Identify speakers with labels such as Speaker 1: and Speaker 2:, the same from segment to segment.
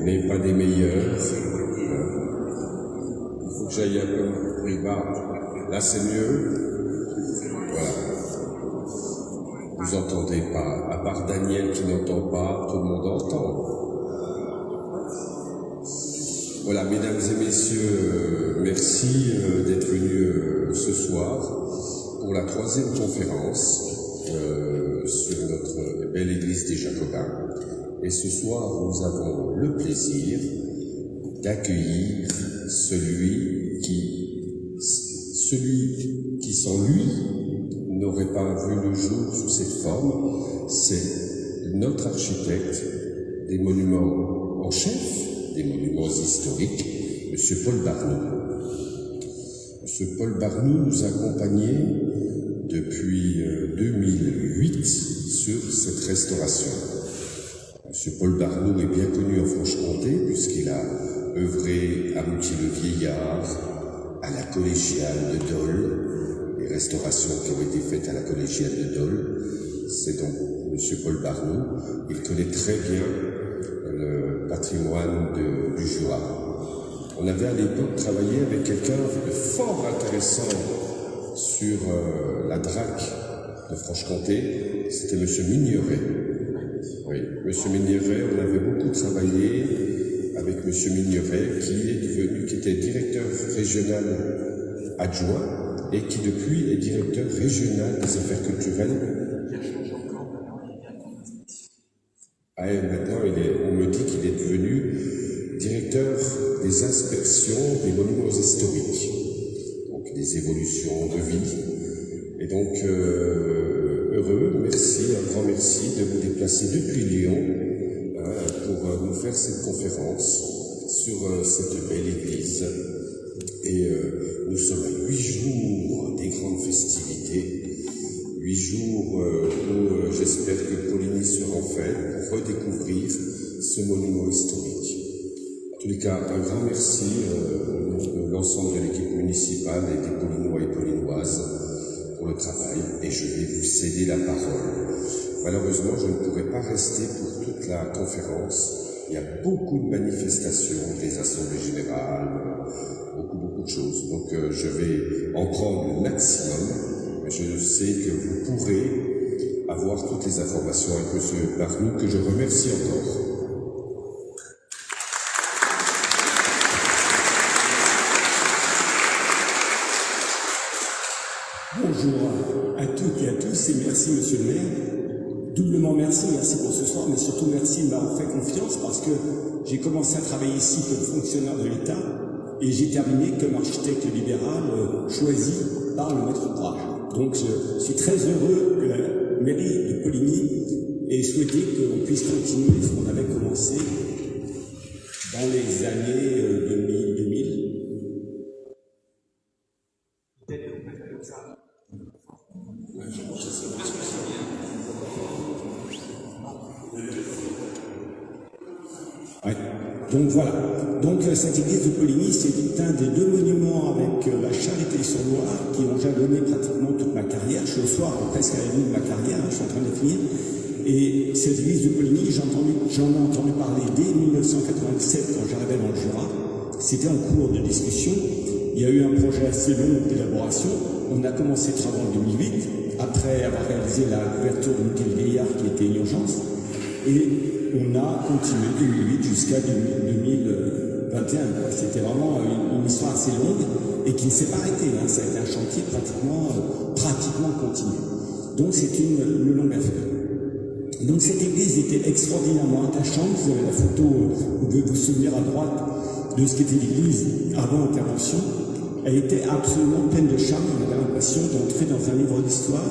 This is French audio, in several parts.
Speaker 1: n'est pas des meilleurs. Il faut que j'aille un peu plus bas. Là, c'est mieux. Voilà. Vous entendez pas. À part Daniel qui n'entend pas, tout le monde entend. Voilà, mesdames et messieurs, merci d'être venus ce soir pour la 3e conférence sur notre belle église des Jacobins. Et ce soir, nous avons le plaisir d'accueillir celui qui, sans lui, n'aurait pas vu le jour sous cette forme. C'est notre architecte des monuments en chef, des monuments historiques, M. Paul Barnoux. M. Paul Barnoux nous accompagnait depuis 2008 sur cette restauration. M. Paul Barnoux est bien connu en Franche-Comté puisqu'il a œuvré à Moutier-le-Vieillard, à la collégiale de Dole, les restaurations qui ont été faites à la collégiale de Dole. C'est donc M. Paul Barnoux. Il connaît très bien le patrimoine du Jura. On avait à l'époque travaillé avec quelqu'un de fort intéressant sur la DRAC de Franche-Comté, c'était M. Migneret. Oui, M. Migneret, on avait beaucoup travaillé avec M. Migneret qui était directeur régional adjoint et qui depuis est directeur régional des affaires culturelles. Ah, et maintenant, on me dit qu'il est devenu directeur des inspections des monuments historiques, donc des évolutions de vie. Et donc, heureux, merci, un grand merci de vous déplacer depuis Lyon pour nous faire cette conférence sur cette belle église. Et nous sommes à 8 jours des grandes festivités. 8 jours où j'espère que Poligny sera en fait pour redécouvrir ce monument historique. En tous les cas, un grand merci au nom de l'ensemble de l'équipe municipale et des Polignois et Polignoises pour le travail, et je vais vous céder la parole. Malheureusement, je ne pourrai pas rester pour toute la conférence. Il y a beaucoup de manifestations, des assemblées générales, beaucoup de choses. Donc je vais en prendre le maximum. Je sais que vous pourrez avoir toutes les informations avec M. Barnoux, que je remercie encore.
Speaker 2: Bonjour à toutes et à tous et merci Monsieur le maire. Doublement merci pour ce soir, mais surtout merci de m'avoir fait confiance parce que j'ai commencé à travailler ici comme fonctionnaire de l'État et j'ai terminé comme architecte libéral choisi par le maître d'ouvrage. Donc je suis très heureux que la mairie de Poligny ait souhaité qu'on puisse continuer ce qu'on avait commencé dans les années 2000. Peut-être comme ça. Ouais. Donc voilà. Donc cette église de Poligny, c'est un des 2 monuments avec la Charité-sur-Loire qui ont jalonné pratiquement toute ma carrière. Je suis au soir presque à la limite de ma carrière, je suis en train de finir. Et cette église de Poligny, j'en ai entendu parler dès 1987 quand j'arrivais dans le Jura. C'était en cours de discussion. Il y a eu un projet assez long d'élaboration. On a commencé les travaux en 2008, après avoir réalisé la couverture de Moutier-le-Vieillard qui était une urgence. Et on a continué 2008 jusqu'à 2021. C'était vraiment une histoire assez longue et qui ne s'est pas arrêtée. Hein. Ça a été un chantier pratiquement continu. Donc c'est une longue affaire. Donc cette église était extraordinairement attachante. Vous avez la photo, vous devez vous souvenir à droite de ce qu'était l'église avant l'intervention. Elle était absolument pleine de charme. On avait l'impression d'entrer dans un livre d'histoire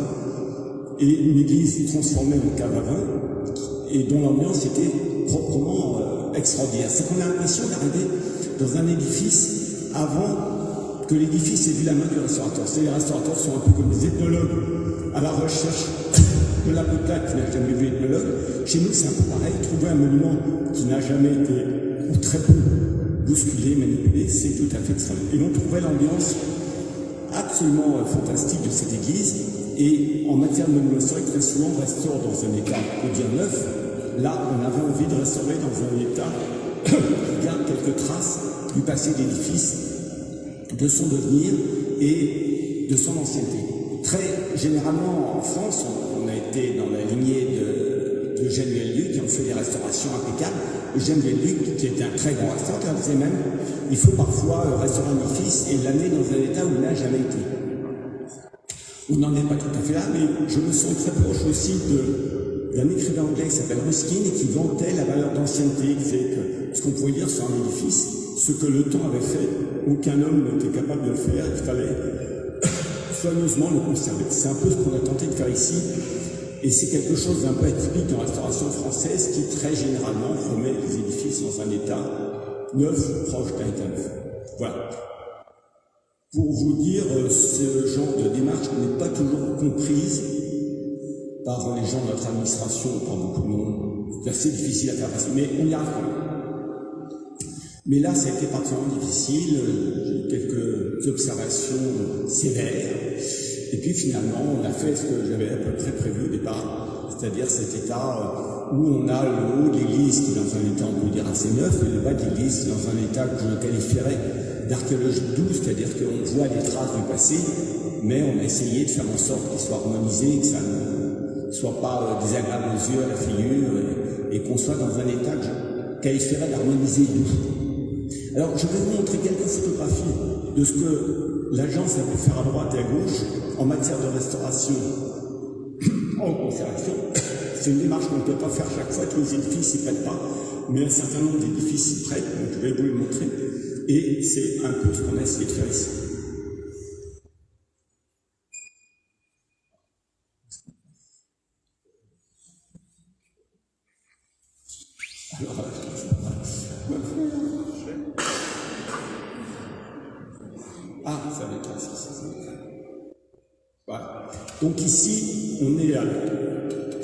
Speaker 2: et une église transformée en cave à vin et dont l'ambiance était proprement extraordinaire. C'est qu'on a l'impression d'arriver dans un édifice avant que l'édifice ait vu la main du restaurateur. Les restaurateurs sont un peu comme des ethnologues à la recherche de la peuplade qui n'a jamais vu ethnologue. Chez nous, c'est un peu pareil. Trouver un monument qui n'a jamais été, ou très peu, bousculé, manipulé, c'est tout à fait extraordinaire. Et on trouvait l'ambiance absolument fantastique de cette église. Et en matière de monument historique, très souvent, on restaure dans un état, on peut dire neuf. Là, on avait envie de restaurer dans un état qui garde quelques traces du passé d'édifice, de son devenir et de son ancienneté. Très généralement en France, on a été dans la lignée d'Eugène Vielle-Luc qui ont fait des restaurations impeccables. Eugène Vielle-Luc, qui était un très grand restaurateur, disait même il faut parfois restaurer un édifice et l'amener dans un état où il n'a jamais été. On n'en est pas tout à fait là, mais je me sens très proche aussi d'un écrivain anglais qui s'appelle Ruskin et qui vantait la valeur d'ancienneté, qui disait que ce qu'on pouvait dire sur un édifice, ce que le temps avait fait, aucun homme n'était capable de le faire, il fallait soigneusement le conserver. C'est un peu ce qu'on a tenté de faire ici, et c'est quelque chose d'un peu atypique dans la restauration française qui très généralement remet les édifices dans un état neuf, proche d'un état neuf. Voilà. Pour vous dire, ce genre de démarche n'est pas toujours comprise par les gens de notre administration, par beaucoup de monde. C'est assez difficile à faire passer, mais on y arrive quand même. Mais là, ça a été particulièrement difficile. J'ai eu quelques observations sévères. Et puis finalement, on a fait ce que j'avais à peu près prévu au départ, c'est-à-dire cet état où on a le haut de l'église qui est dans un état, on peut dire, assez neuf, et le bas de l'église qui est dans un état que je qualifierais d'archéologie douce, c'est-à-dire qu'on voit des traces du passé, mais on a essayé de faire en sorte qu'il soit harmonisé, que ça ne soit pas désagréable aux yeux, à la figure, et qu'on soit dans un état que je qualifierais d'harmonisé doux. Alors, je vais vous montrer quelques photographies de ce que l'agence a pu faire à droite et à gauche en matière de restauration en conservation. C'est une démarche qu'on ne peut pas faire chaque fois, tous les édifices s'y prêtent pas, mais un certain nombre d'édifices s'y prêtent, donc je vais vous le montrer. Et c'est un peu ce qu'on a essayé de faire ici. Alors, ça va être ici. Voilà. Donc ici, on est à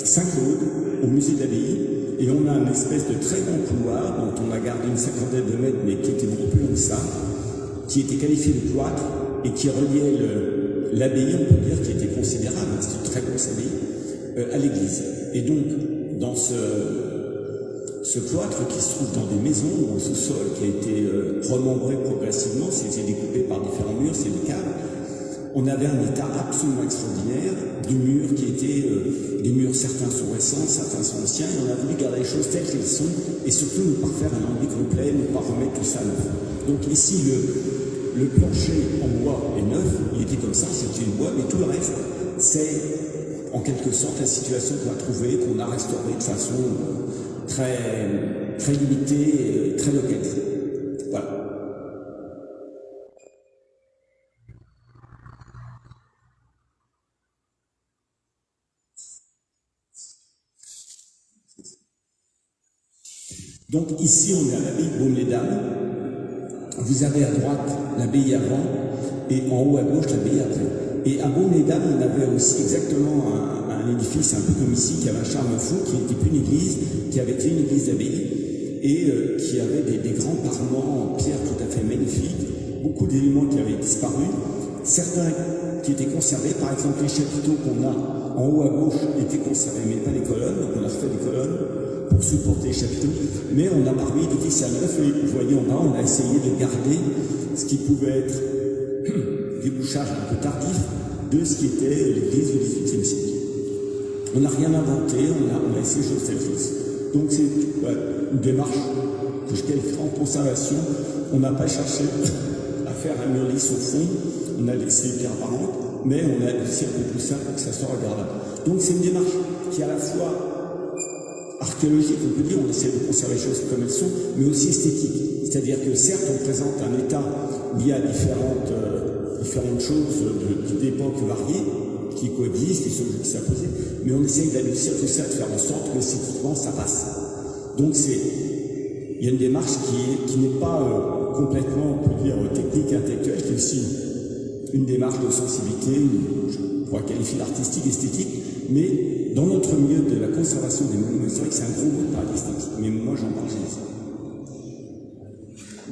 Speaker 2: Saint-Claude, au musée d'Abbaye, et on a une espèce de très grand couloir dont on a gardé une cinquantaine de mètres, mais qui était beaucoup plus long que ça, qui était qualifié de cloître et qui reliait l'abbaye, on peut dire, qui était considérable, c'est une très grosse abbaye, à l'église. Et donc, dans ce cloître qui se trouve dans des maisons ou au sous-sol, qui a été remembré progressivement, c'était découpé par différents murs, c'est des caves. On avait un état absolument extraordinaire du mur qui était, des murs, certains sont récents, certains sont anciens, et on a voulu garder les choses telles qu'elles sont, et surtout ne pas faire un enduit complet, ne pas remettre tout ça à neuf. Donc ici, le plancher en bois est neuf, il était comme ça, c'était du bois, mais tout le reste, c'est en quelque sorte la situation qu'on a trouvée, qu'on a restaurée de façon très limitée, très localisée. Voilà. Donc ici, on est à l'abbaye de Baume-les-Dames. Vous avez à droite l'abbaye avant et en haut à gauche l'abbaye après. Et à Baume-les-Dames, on avait aussi exactement un édifice un peu comme ici qui avait un charme fou, qui n'était plus une église, qui avait été une église d'abbaye et qui avait des grands parements en pierre tout à fait magnifiques, beaucoup d'éléments qui avaient disparu, certains qui étaient conservés, par exemple les chapiteaux qu'on a en haut à gauche étaient conservés, mais pas les colonnes, donc on a refait des colonnes pour supporter les chapiteaux, mais on a parmi l'édifice à neuf, et vous voyez en bas, on a essayé de garder ce qui pouvait être des bouchages un peu tardifs de ce qui était l'église du XVIIIe siècle. On n'a rien inventé, on a essayé choses telles quelles. Donc c'est une démarche que je qualifie en conservation. On n'a pas cherché à faire un mur lisse au fond, on a laissé les pierres apparentes, mais on a laissé un peu plus simple pour que ça soit regardable. Donc c'est une démarche qui est à la fois archéologique, on peut dire, on essaie de conserver les choses comme elles sont, mais aussi esthétique. C'est-à-dire que certes, on présente un état lié à différentes choses d'époques variées, qui coexistent, qui sont s'imposer, mais on essaye d'adoucir tout ça, de faire en sorte que esthétiquement ça passe. Donc il y a une démarche qui n'est pas complètement, on peut dire, technique, intellectuelle, qui est aussi une démarche de sensibilité, je pourrais qualifier d'artistique, esthétique, mais dans notre milieu de la conservation des monuments historiques, c'est un gros mot de paradigme, mais moi j'en parle jamais.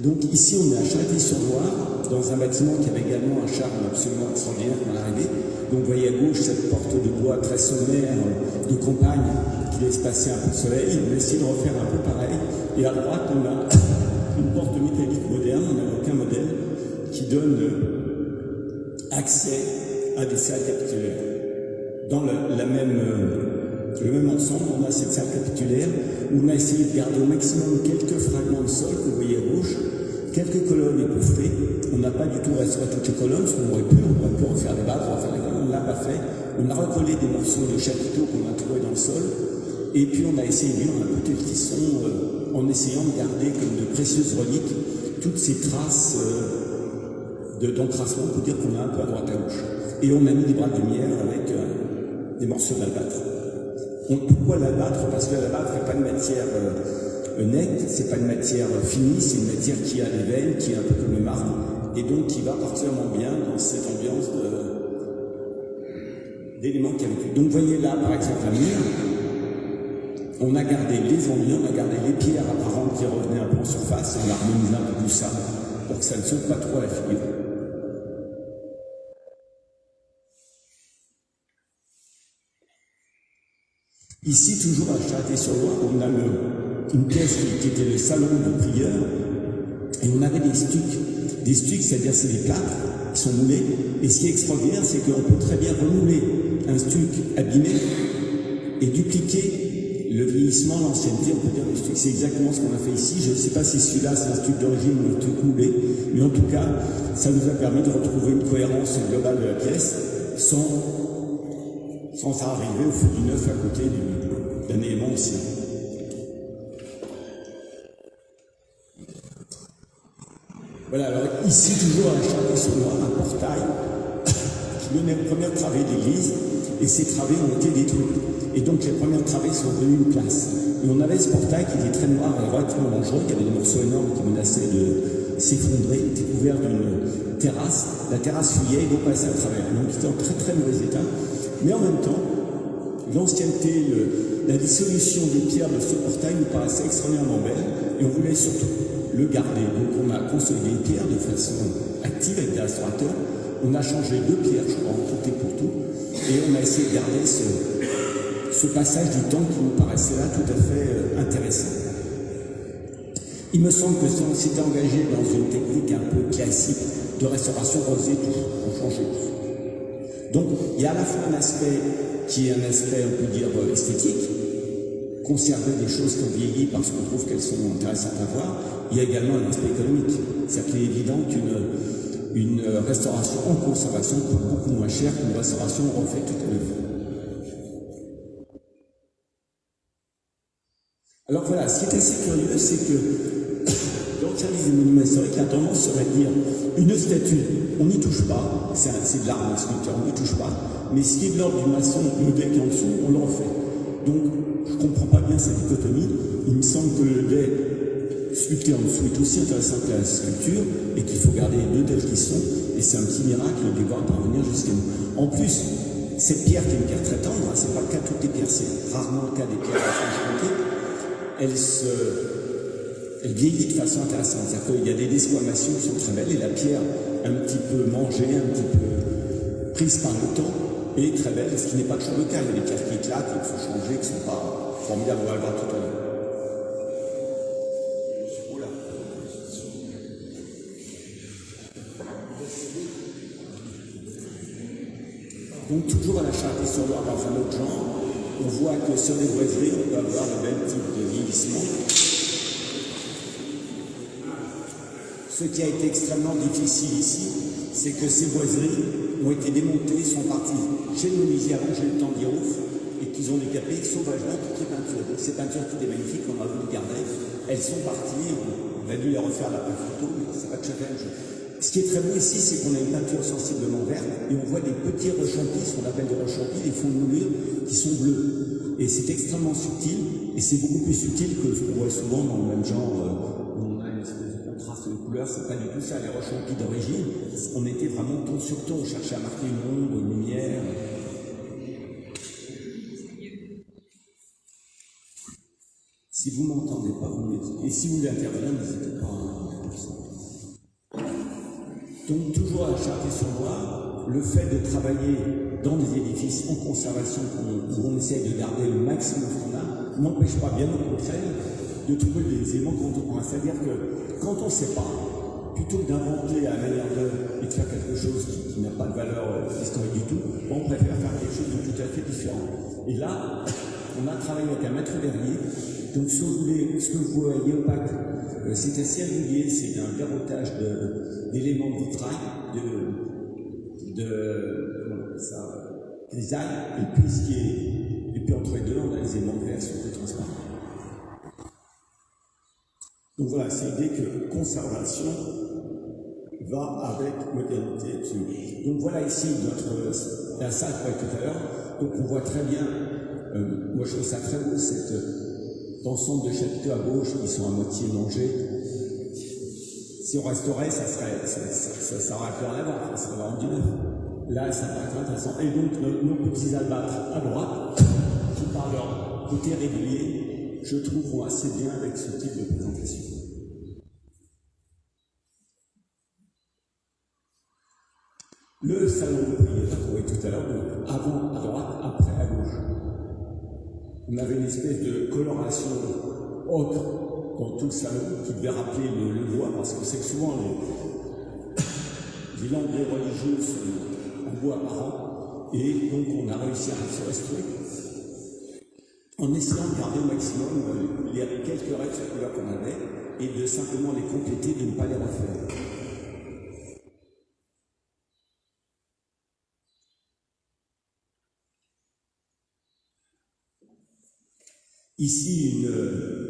Speaker 2: Donc ici on est à Châtilly-sur-Loire, dans un bâtiment qui avait également un charme absolument extraordinaire quand l'arrivée. Donc vous voyez à gauche cette porte de bois très sommaire de campagne qui laisse passer un peu de soleil. On a essayé de refaire un peu pareil. Et à droite on a donne accès à des salles capitulaires. Dans le même ensemble, on a cette salle capitulaire où on a essayé de garder au maximum quelques fragments de sol que vous voyez à gauche, quelques colonnes épouffrées. On n'a pas du tout restauré toutes les colonnes, parce qu'on aurait pu refaire les bases, refaire les colonnes, on ne l'a pas fait. On a recollé des morceaux de chapiteaux qu'on a trouvés dans le sol, et puis on a essayé de un peu tel tisson en essayant de garder comme de précieuses reliques toutes ces traces d'encrassement, pour dire qu'on a un peu à droite à gauche. Et on a mis des bras de lumière avec des morceaux d'albâtre. Pourquoi l'albâtre? Parce que l'albâtre n'est pas une matière nette, c'est pas une matière finie, c'est une matière qui a des veines, qui est un peu comme le marbre, et donc qui va particulièrement bien dans cette ambiance d'éléments qui avaient. Donc vous voyez là, par exemple, un mur, on a gardé les enduits, on a gardé les pierres apparentes qui revenaient un peu en surface, on a harmonisé un peu tout ça pour que ça ne saute pas trop à la figure. Ici, toujours à Charité-sur-Loire, on a une pièce qui était le salon de prière, et on avait des stucs, c'est-à-dire c'est des plâtres qui sont moulés, et ce qui est extraordinaire, c'est qu'on peut très bien remouler un stuc abîmé et dupliquer le vieillissement, l'ancienneté, on peut dire le stuc. C'est exactement ce qu'on a fait ici. Je ne sais pas si celui-là c'est un stuc d'origine ou un stuc moulé, mais en tout cas, ça nous a permis de retrouver une cohérence globale de la pièce sans arriver au feu du neuf à côté d'un élément ancien. Voilà, alors ici, toujours à la Charité-sur-Loire, un portail qui donnait les premières travées d'église, et ces travées ont été détruites. Et donc les premières travées sont devenues une place. Et on avait ce portail qui était très noir et relativement dangereux, il y avait des morceaux énormes qui menaçaient de s'effondrer, il était couvert d'une terrasse. La terrasse fuyait et l'eau passait à travers. Donc il était en très très mauvais état. Mais en même temps, l'ancienneté, la dissolution des pierres de ce portail nous paraissait extraordinairement belle, et on voulait surtout le garder. Donc on a consolidé les pierres de façon active avec des restaurateurs. On a changé 2 pierres, je crois, en tout et pour tout, et on a essayé de garder ce passage du temps qui nous paraissait là tout à fait intéressant. Il me semble que si on s'était engagé dans une technique un peu classique de restauration, on faisait tout, on changeait tout. Donc il y a à la fois un aspect qui est un aspect, on peut dire, esthétique, conserver des choses qui ont vieilli parce qu'on trouve qu'elles sont intéressantes à voir. Il y a également un aspect économique. C'est-à-dire qu'il est évident qu'une restauration en conservation coûte beaucoup moins cher qu'une restauration refaite tout à l'heure. Alors voilà, ce qui est assez curieux, c'est que dans le service des monuments historiques, la tendance serait de dire une statue, on n'y touche pas, c'est de l'art, une sculpture, on n'y touche pas, mais ce qui est de l'ordre du maçon, le dé qui est en dessous, on le refait. Donc, je ne comprends pas bien cette dichotomie. Il me semble que le dé sculpté en dessous est aussi intéressant que la sculpture, et qu'il faut garder les 2 tels qu'ils sont, et c'est un petit miracle de les voir parvenir jusqu'à nous. En plus, cette pierre qui est une pierre très tendre, hein, c'est pas le cas de toutes les pierres, c'est rarement le cas des pierres à Franche-Comté, elle vieillit de façon intéressante. C'est-à-dire qu'il y a des desquamations qui sont très belles, et la pierre un petit peu mangée, un petit peu prise par le temps, est très belle, ce qui n'est pas toujours le cas. Il y a des pierres qui éclatent, qui sont changées, qui ne sont pas formidables, on va le voir tout à l'heure. Donc toujours à la Charité-sur-Loire dans un autre genre, on voit que sur les boiseries, on peut avoir le même type de vieillissement. Ce qui a été extrêmement difficile ici, c'est que ces boiseries ont été démontées, sont parties chez le menuisier avant que j'ai eu le temps d'y ouf, et qu'ils ont décapé sauvagement toutes les peintures. Donc ces peintures qui étaient magnifiques, on a voulu les garder, elles sont parties, on a dû les refaire la photo, mais c'est pas de challenge. Ce qui est très beau ici, c'est qu'on a une peinture sensiblement verte, et on voit des petits rechampis, ce qu'on appelle des rechampis, des fonds de moulure, qui sont bleus. Et c'est extrêmement subtil, et c'est beaucoup plus subtil que ce qu'on voit souvent dans le même genre, où on a une espèce de contraste de couleurs. C'est pas du tout ça, les rechampis d'origine. On était vraiment ton sur ton, on cherchait à marquer une ombre, une lumière. Si vous m'entendez pas, vous me dites. Et si vous voulez intervenir, n'hésitez pas à faire ça. Donc toujours à la Charité-sur-Loire, le fait de travailler dans des édifices en conservation où on essaye de garder le maximum qu'on a, n'empêche pas, bien au contraire, de trouver des éléments contemporains. C'est-à-dire que quand on ne sait pas, plutôt que d'inventer à la manière et de faire quelque chose qui n'a pas de valeur historique du tout, on préfère faire quelque chose de tout à fait différent. Et là, on a travaillé avec un maître verrier. Donc, si vous voulez, ce que vous voyez opaque, c'est assez régulier, c'est un garrotage d'éléments de vitrail, comment on appelle ça, grisaille, et puis entre les deux, on a les éléments verts sur le transparent. Donc voilà, c'est l'idée que conservation va avec modernité absolue. Donc voilà ici la salle qu'on voit tout à l'heure. Donc on voit très bien, moi je trouve ça très beau, cet ensemble de chapiteaux à gauche qui sont à moitié mangés. Si on restaurait, ça aurait plus rien à voir, ça serait vraiment du neuf. Là, ça paraît très intéressant. Et donc nos petits albâtres à droite, qui par leur côté régulier, je trouve vont assez bien avec ce type de présentation. Le salon de prière qu'on voyait tout à l'heure, donc avant à droite, après à gauche. On avait une espèce de coloration ocre dans tout le salon qui devait rappeler le bois, parce que c'est que souvent les lampes religieuses sont en bois apparent, et donc on a réussi à se restaurer en essayant de garder au maximum les quelques règles de couleur qu'on avait et de simplement les compléter, de ne pas les refaire. Ici,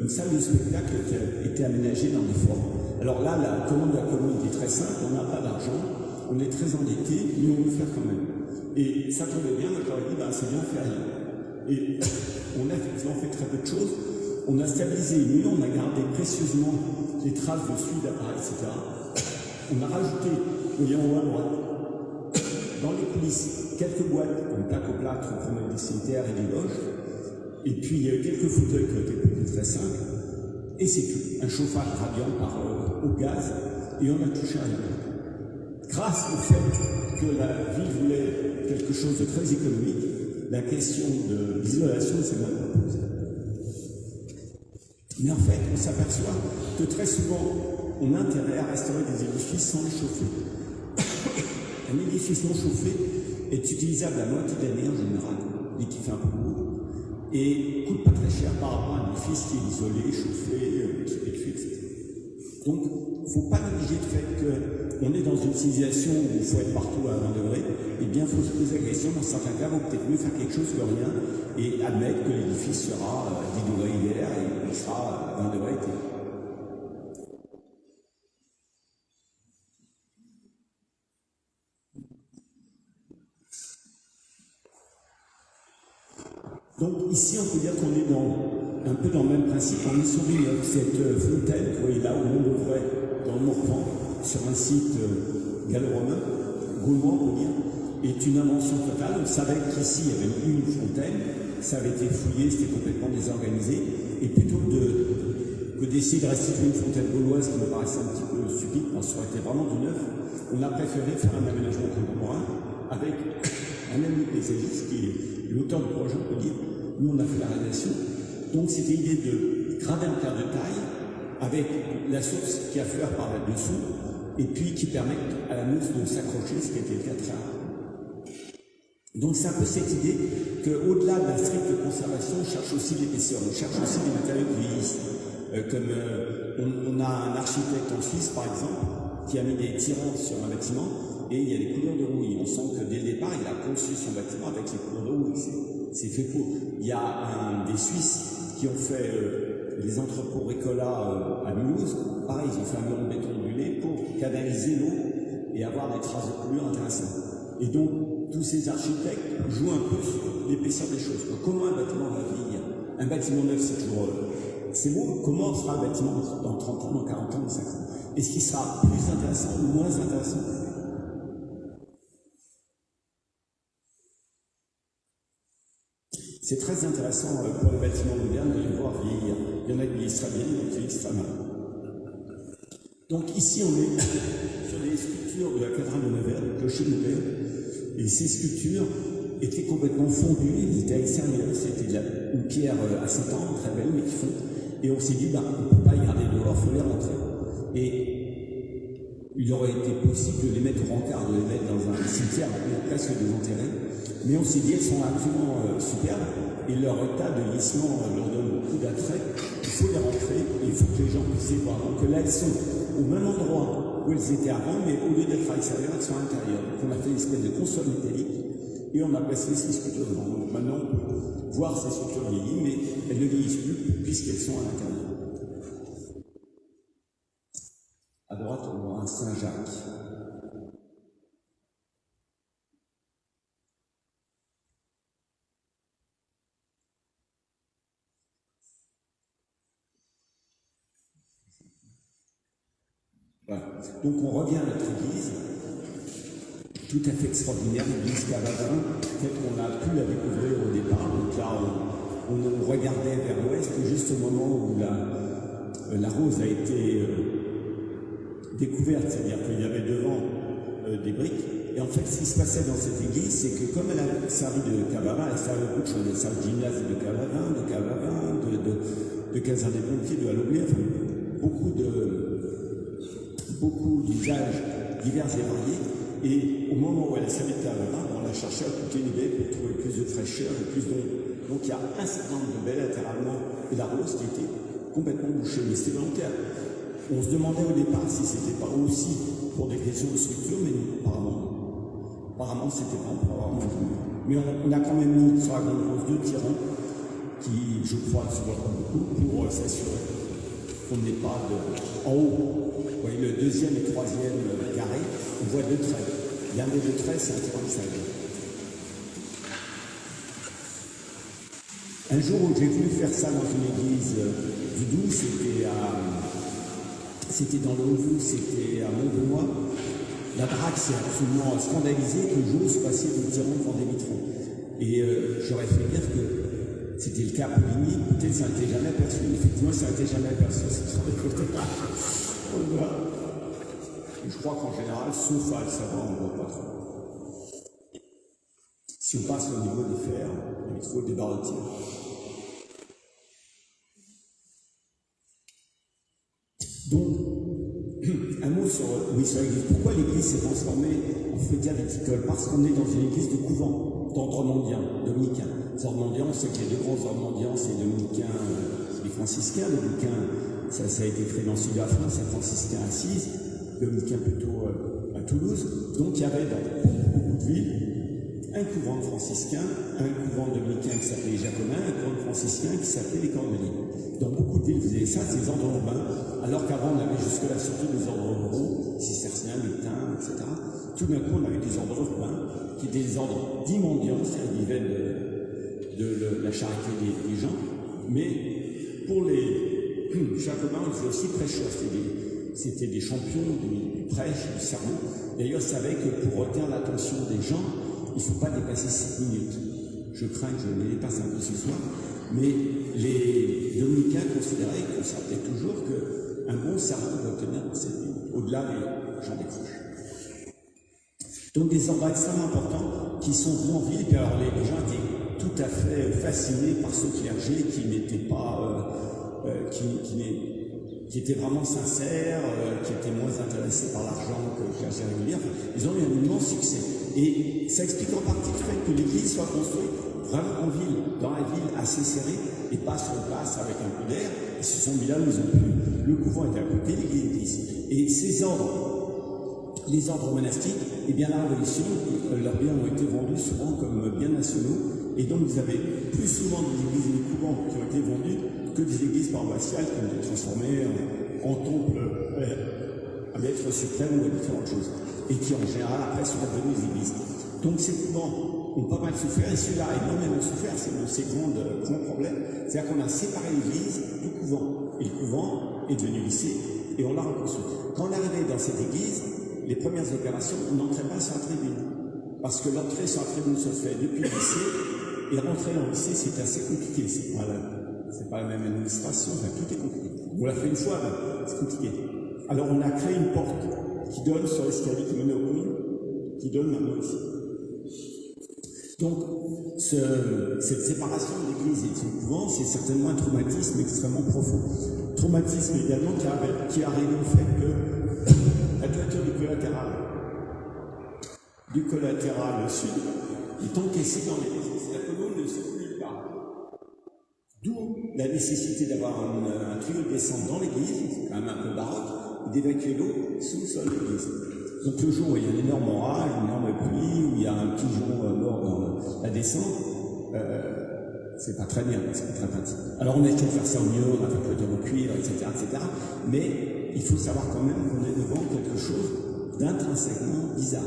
Speaker 2: une salle de spectacle qui a été aménagée dans des formes. Alors là, la commande de la commune est très simple, on n'a pas d'argent, on est très endetté, mais on veut faire quand même. Et ça tombait bien, moi j'aurais dit, c'est bien, faire rien. Et on a effectivement fait très peu de choses. On a stabilisé les murs, on a gardé précieusement les traces de suie d'appareil, etc. On a rajouté, vous voyez en haut à droite, dans les coulisses, quelques boîtes, comme plaque au plâtre pour mettre des cimetières et des loges. Et puis il y a eu quelques fauteuils qui ont été très simples, et c'est tout. Un chauffage radiant au gaz, et on a touché à rien. Grâce au fait que la ville voulait quelque chose de très économique, la question de l'isolation s'est mal posée. Mais en fait, on s'aperçoit que très souvent, on a intérêt à restaurer des édifices sans les chauffer. Un édifice non chauffé est utilisable à moitié d'année en général, et qui fait un peu beau. Et coûte pas très cher par rapport à un édifice qui est isolé, chauffé, qui est cuit, etc. Donc, il ne faut pas négliger le fait qu'on est dans une civilisation où il faut être partout à 20 degrés. Eh bien, il faut se poser la question, dans certains cas, il vaut peut-être mieux faire quelque chose que rien et admettre que l'édifice sera à 10 degrés hiver et il sera à 20 degrés été. Donc ici, on peut dire qu'on est un peu dans le même principe. On est sur cette fontaine, vous voyez là où on devrait, dans le Morvan, sur un site gallo-romain, gaulois on peut dire, est une invention totale. On savait qu'ici, il y avait une fontaine, ça avait été fouillé, c'était complètement désorganisé, et plutôt que d'essayer de restituer une fontaine gauloise qui me paraissait un petit peu stupide, parce que ça aurait été vraiment du neuf, on a préféré faire un aménagement contemporain avec un ami paysagiste qui est l'auteur du projet, on peut dire. Nous, on a fait la réalisation. Donc, c'était l'idée de graver un terre de taille avec la source qui affleure par là-dessous et puis qui permet à la mousse de s'accrocher, ce qui était le cas très rare. Donc, c'est un peu cette idée qu'au-delà de la stricte conservation, on cherche aussi l'épaisseur, on cherche aussi des matériaux qui vieillissent. On a un architecte en Suisse, par exemple, qui a mis des tirants sur un bâtiment et il y a des couleurs de rouille. On sent que dès le départ, il a conçu son bâtiment avec les couleurs de rouille. C'est fait pour. Il y a des Suisses qui ont fait les entrepôts Bricola à Mulhouse. Pareil, ils ont fait un mur en béton ondulé pour canaliser l'eau et avoir des traces de coulure intéressantes. Et donc, tous ces architectes jouent un peu sur l'épaisseur des choses. Comment un bâtiment va vieillir? Un bâtiment neuf, c'est toujours... c'est beau. Comment sera le bâtiment dans 30 ans, dans 40 ans, dans 50 ans? Est-ce qu'il sera plus intéressant ou moins intéressant? C'est très intéressant pour les bâtiments modernes de les voir vieillir. Il y en a qui vieillissent très bien, il y en a qui vieillissent très mal. Donc ici, on est sur des sculptures de la cathédrale de Nevers, le clocher de Nevers. Et ces sculptures étaient complètement fondues, elles étaient extérieures. C'était une pierre assez tendre, très belle, mais qui fond. Et on s'est dit, on ne peut pas y garder dehors, il faut les rentrer. Et il aurait été possible de les mettre au rencard, de les mettre dans un cimetière, presque des enterrés. Mais on s'est dit, elles sont absolument superbes, et leur état de lissement leur donne beaucoup d'attrait. Il faut les rentrer, et il faut que les gens puissent les voir. Donc là, elles sont au même endroit où elles étaient avant, mais au lieu d'être à l'extérieur, elles sont à l'intérieur. Donc on a fait une espèce de console métallique, et on a placé ces sculptures devant. Donc maintenant, on peut voir ces sculptures vieillies, mais elles ne vieillissent plus, puisqu'elles sont à l'intérieur. À droite, on voit un Saint-Jacques. Voilà. Donc on revient à notre église, tout à fait extraordinaire, l'église Cavavin, telle qu'on a pu la découvrir au départ. Donc là, on regardait vers l'ouest, juste au moment où la rose a été découverte, c'est-à-dire qu'il y avait devant des briques. Et en fait, ce qui se passait dans cette église, c'est que comme elle a servi de Cavavin, elle a servi beaucoup de choses. Elle a servi de gymnase de Cavavin, de caserne des pompiers, de Halloween, enfin, beaucoup d'usages divers et variés. Et au moment où elle a servi de Cavavin, on l'a cherché à couper une baie pour trouver plus de fraîcheur et plus d'ombre. Donc il y a un certain nombre de baies latéralement et la rose qui était complètement bouchée, mais c'était volontaire. On se demandait au départ si c'était pas aussi pour des questions de structure, mais non, apparemment c'était pas pour avoir moins. Mais on a quand même mis sur la grande rose 2 tirants qui, je crois, ne se voient pas beaucoup pour s'assurer qu'on n'ait pas de... En haut, vous voyez le deuxième et troisième carré, on voit 2 traits. L'un des 2 traits, c'est un tirant de sable. Un jour où j'ai voulu faire ça dans une église du Doubs, c'était dans le Haut-Doubs, c'était à Montbenoît. La drague s'est absolument scandalisée que j'ose passer de tirant devant des vitraux. Et j'aurais fait dire que c'était le cas à Poligny, peut-être ça n'était jamais aperçu. Effectivement, ça n'était jamais aperçu, c'est sur les côtés. Je crois qu'en général, sauf à le savoir, on ne voit pas trop. Si on passe au niveau des fers, des vitraux, des barres de tir. Donc, un mot sur l'église. Pourquoi l'église s'est transformée en fruitière viticole? Parce qu'on est dans une église de couvent, d'ordre mendiant, dominicain. Les ordres mendiants, c'est qu'il y a 2 grands ordres mendiants, c'est dominicains, les franciscains. Dominicains, ça a été créé dans le sud de la France, c'est franciscain à Assise, dominicains plutôt à Toulouse. Donc il y avait dans beaucoup de villes un couvent de franciscains, un couvent dominicain qui s'appelait les Jacobins, un couvent de franciscains qui s'appelait les Cordeliers. Dans beaucoup de villes, vous avez ça, c'est les ordres urbains, alors qu'avant on avait jusque-là surtout des ordres ruraux, cisterciens, mutins, etc. Tout d'un coup, on avait des ordres urbains, qui étaient des ordres dits mendiants, c'est-à-dire qu'ils vivaient de la charité des gens, mais pour les Jacobins, ils étaient aussi prêcheurs, c'était des champions du prêche, du sermon. D'ailleurs, ils savaient que pour retenir l'attention des gens, il ne faut pas dépasser 7 minutes. Je crains que je les dépasse un peu ce soir, mais les dominicains considéraient toujours qu'un bon sermon doit tenir 7 minutes. Au-delà, les gens décrochent. Donc des ordres extrêmement importants qui sont venus en ville, et puis alors les gens étaient tout à fait fascinés par ce clergé qui n'était pas... qui étaient vraiment sincères, qui étaient moins intéressés par l'argent que le clergé régulier. Ils ont eu un immense succès. Et ça explique en partie le fait que l'église soit construite vraiment en ville, dans la ville assez serrée, et pas sur une place avec un peu d'air. Ils se sont mis là où ils ont pu. Le couvent était à côté, l'église. Et ces ordres, les ordres monastiques, et bien la Révolution, leurs biens ont été vendus souvent comme biens nationaux. Et donc vous avez plus souvent des églises et des couvents qui ont été vendus que des églises paroissiales qui ont été transformées en temples à maître suprême ou à différentes choses. Et qui en général après sont devenus des églises. Donc ces couvents ont pas mal souffert, et celui-là a énormément souffert, c'est un de ces grands problèmes. C'est-à-dire qu'on a séparé l'église du couvent. Et le couvent est devenu lycée, et on l'a reconstruit. Quand on arrivait dans cette église, les premières opérations, on n'entrait pas sur la tribune. Parce que l'entrée sur la tribune se fait depuis le lycée, et rentrer dans le lycée, c'est assez compliqué. C'est pas la même administration, enfin, tout est compliqué. On l'a fait une fois, mais c'est compliqué. Alors on a créé une porte qui donne sur l'escalier qui menait au communes, qui donne maintenant ici. Donc, cette séparation de l'église et de son couvent, c'est certainement un traumatisme extrêmement profond. Traumatisme également qui arrive au fait que la toiture du collatéral sud est encaissée dans l'église. La colonne ne se plie pas. D'où la nécessité d'avoir un tuyau de descente dans l'église, c'est quand même un peu baroque, et d'évacuer l'eau sous le sol de l'église. Donc le jour où il y a un énorme orage, une énorme pluie, où il y a un pigeon mort dans la descente, c'est pas très bien, c'est pas très pratique. Alors on a essayé de faire ça au mieux, on a fait le au cuivre, etc., etc. Mais il faut savoir quand même qu'on est devant quelque chose d'intrinsèquement bizarre.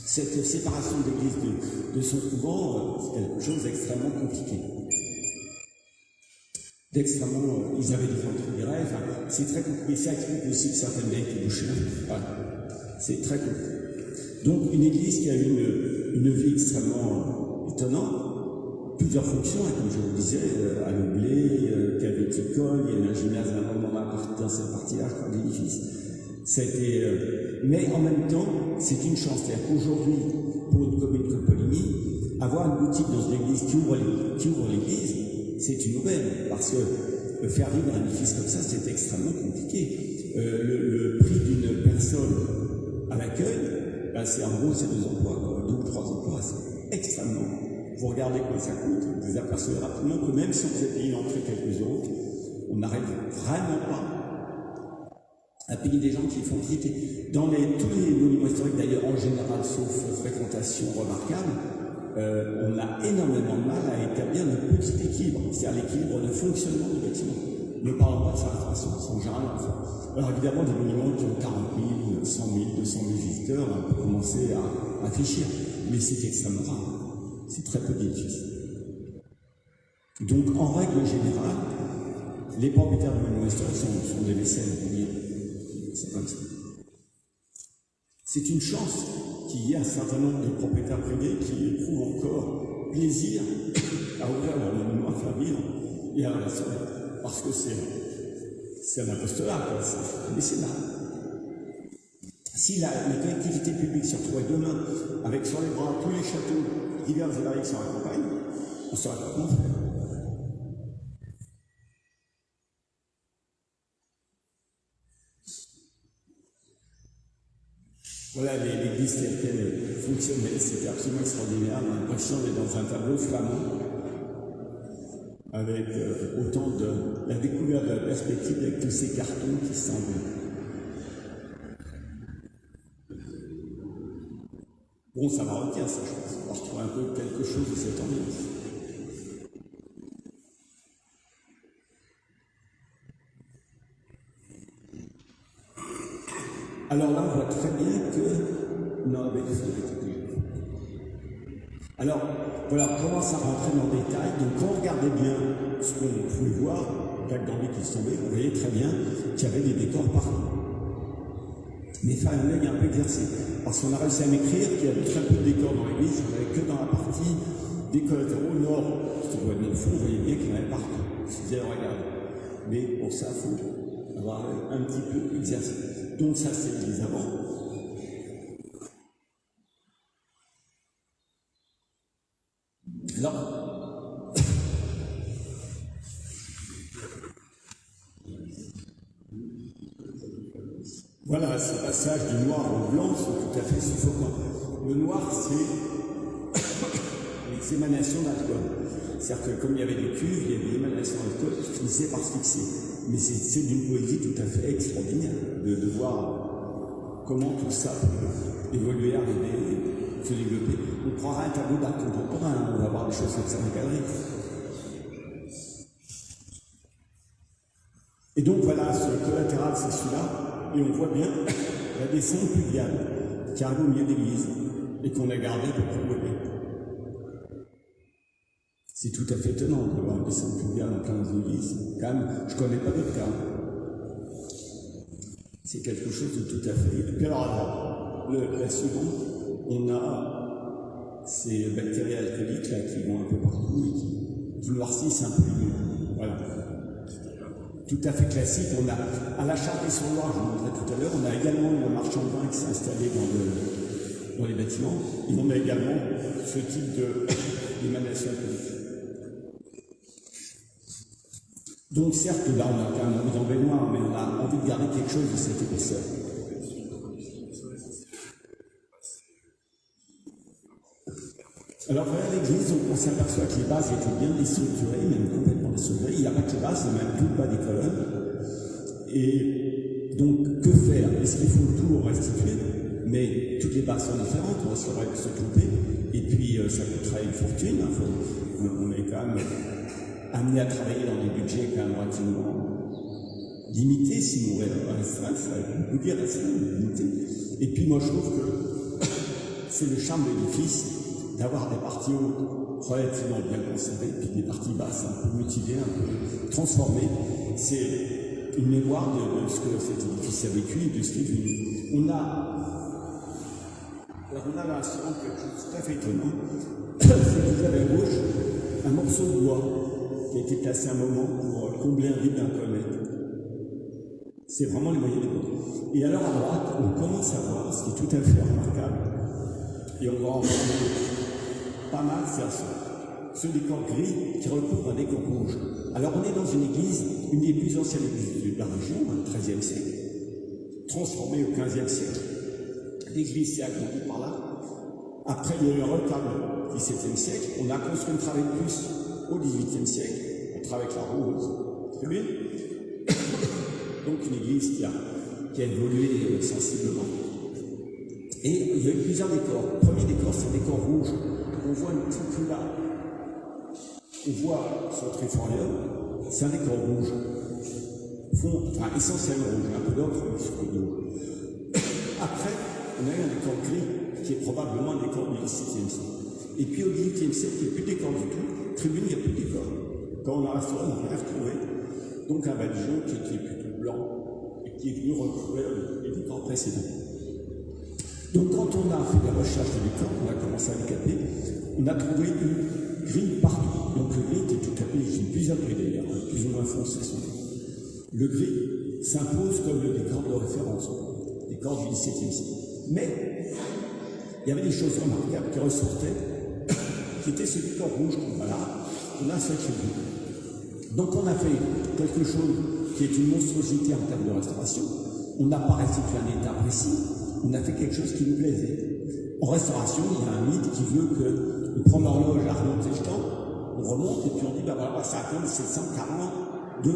Speaker 2: Cette séparation de l'église de son couvent, c'est quelque chose d'extrêmement compliqué. Ils avaient des entrées, enfin, c'est très compliqué. Ça explique aussi que certaines baies qui bouchaient. Voilà. C'est très compliqué. Donc, une église qui a eu une vie extrêmement étonnante, plusieurs fonctions, comme je vous le disais, à l'oblé, qui avait l'école, il y avait un gymnase à un moment dans cette partie-là, je crois, de l'édifice. Mais en même temps, c'est une chance. C'est-à-dire qu'aujourd'hui, pour une commune comme Poligny, avoir une boutique dans une église qui ouvre l'église, c'est une aubaine, parce que faire vivre un édifice comme ça, c'est extrêmement compliqué. Le prix d'une personne à l'accueil, ben c'est en gros, c'est 2 emplois, 2 ou 3 emplois, c'est extrêmement. Vous regardez quoi ça coûte, vous apercevez rapidement que même si vous êtes payé l'entrée quelques euros, on n'arrive vraiment pas à payer des gens qui font visiter. Dans tous les monuments historiques, d'ailleurs, en général, sauf fréquentation remarquable, on a énormément de mal à établir le petit équilibre, c'est-à-dire l'équilibre de fonctionnement du bâtiment. Ne parlons pas de sa restauration, c'est en général enfin. Alors évidemment, des monuments qui ont 40 000, 100 000, 200 000 visiteurs, on peut commencer à réfléchir, mais c'est extrêmement rare. C'est très peu d'édifices. Donc, en règle générale, les propriétaires de monuments historiques sont des mécènes, on peut dire. C'est comme ça. C'est une chance qu'il y ait un certain nombre de propriétaires privés qui éprouvent encore plaisir à ouvrir leur monument, à faire vivre et à la restaurer. Parce que c'est un apostolat, c'est un mécénat. Si les collectivités publiques se retrouvaient demain avec sur les bras tous les châteaux divers et variés qui sont à la campagne, on ne saurait pas comment faire. Voilà, l'église telle qu'elle fonctionnait, c'était absolument extraordinaire. On a l'impression d'être dans un tableau flamand, avec autant de la découverte de la perspective avec tous ces cartons qui semblent. Bon, ça va retenir ça, je pense. On va retrouver un peu quelque chose de cette ambiance. Alors là, on voit très bien que... Non, mais il faut l'étudier. Alors, voilà, on commence à rentrer dans le détail. Donc, quand on regardait bien ce qu'on pouvait voir, Jacques d'Ambly qui se tombait, on voyait très bien qu'il y avait des décors partout. Mais il fallait un œil un peu exercé. Parce qu'on a réussi à m'écrire qu'il y avait très peu de décors dans l'église, il n'y en avait que dans la partie des collatéraux nord. Si on voit dans le fond, vous voyez bien qu'il y en avait partout. Je disais, regarde. Mais pour ça, il faut avoir un petit peu exercé. Donc ça, c'est l'église avant. Alors, voilà, ce passage du noir au blanc, c'est tout à fait suffocant. Le noir, c'est les émanations d'alcool. C'est-à-dire que comme il y avait des cuves, il y avait des émanations d'alcool qui finissaient par se fixer. Mais c'est d'une poésie tout à fait extraordinaire de voir comment tout ça peut évoluer, arriver, se développer. On prendra un tableau d'art contemporain, on va voir des choses comme ça dans la galerie. Et donc voilà, sur le collatéral, c'est celui-là, et on voit bien la descente pluviale qui arrive au milieu de l'église et qu'on a gardé pour prolonger. C'est tout à fait étonnant de voir une descente pluviale en plein dans une église. Quand même, je ne connais pas d'autre cas. C'est quelque chose de tout à fait. Et puis alors, la seconde, on a ces bactéries alcooliques là, qui vont un peu partout et qui noircissent un peu les murs. Voilà. Tout à fait classique. On a, à la Chartres-sur-Loire, je vous montrais tout à l'heure, on a également le marchand de vin qui s'est installé dans les bâtiments. Et on a également ce type d'émanation alcoolique. Donc certes, là on a quand même envie d'en noir, mais on a envie de garder quelque chose de cette épaisseur. Alors voilà l'église, on s'aperçoit que les bases étaient bien déstructurées, même complètement déstructurées. Il n'y a pas que les bases, il y a même tout le bas des colonnes. Et donc que faire? Est-ce qu'il faut tout restituer? Mais toutes les bases sont différentes, on risquerait de se tromper. Et puis ça coûterait une fortune. On est quand même amené à travailler dans des budgets quand même relativement limités, si on restreint, ça va beaucoup dire restreint, limité. Et puis moi je trouve que c'est le charme de l'édifice d'avoir des parties hautes relativement bien conservées, puis des parties basses un peu mutilées, un peu transformées. C'est une mémoire de ce que cet édifice a vécu et de ce qui est devenu. On a là quelque chose de tout à fait étonnant. C'est que vous avez à gauche un morceau de bois qui a été placé un moment pour combler un vide d'un kilomètre. C'est vraiment les moyens des bois. Et alors à droite, on commence à voir ce qui est tout à fait remarquable. Et on va en parler pas mal, c'est ce décor gris qui recouvre un décor rouge. Alors on est dans une église, une des plus anciennes églises de la région, au XIIIe siècle, transformée au XVe siècle. L'église s'est agrandie par là. Après, il y a eu un retable au XVIIe siècle. On a construit une travée de plus au XVIIIe siècle. On travaille avec la rose tribune. Donc une église qui a évolué sensiblement. Et il y a eu plusieurs décors. Le premier décor, c'est un décor rouge. On voit une petite cula. On voit son triforium. C'est un décor rouge. Essentiellement rouge. Un peu d'ocre, mais surtout rouge. Après, on a eu un décor gris, qui est probablement un décor du XVIIe siècle. Et puis au XVIIIe siècle, il n'y a plus de décor du tout. Tribune, il n'y a plus de décor. Quand on a restauré, on a retrouvé donc un badigeon qui est plutôt blanc et qui est venu recouvrir les décors précédents. Donc quand on a fait des recherches de décors, on a commencé à les capter, on a trouvé du gris partout. Donc le gris était tout à fait légitime, plusieurs gris d'ailleurs, plus ou moins foncé. Le gris s'impose comme le décor de référence, le décor du XVIIe siècle. Mais il y avait des choses remarquables qui ressortaient, qui étaient ce décor rouge qu'on voit là, on a cette tribune. Donc on a fait quelque chose qui est une monstruosité en termes de restauration. On n'a pas restitué un état précis, on a fait quelque chose qui nous plaisait. En restauration, il y a un mythe qui veut qu'on prend l'horloge à remonter le temps, on remonte et puis on dit, bah voilà, ça attend 742.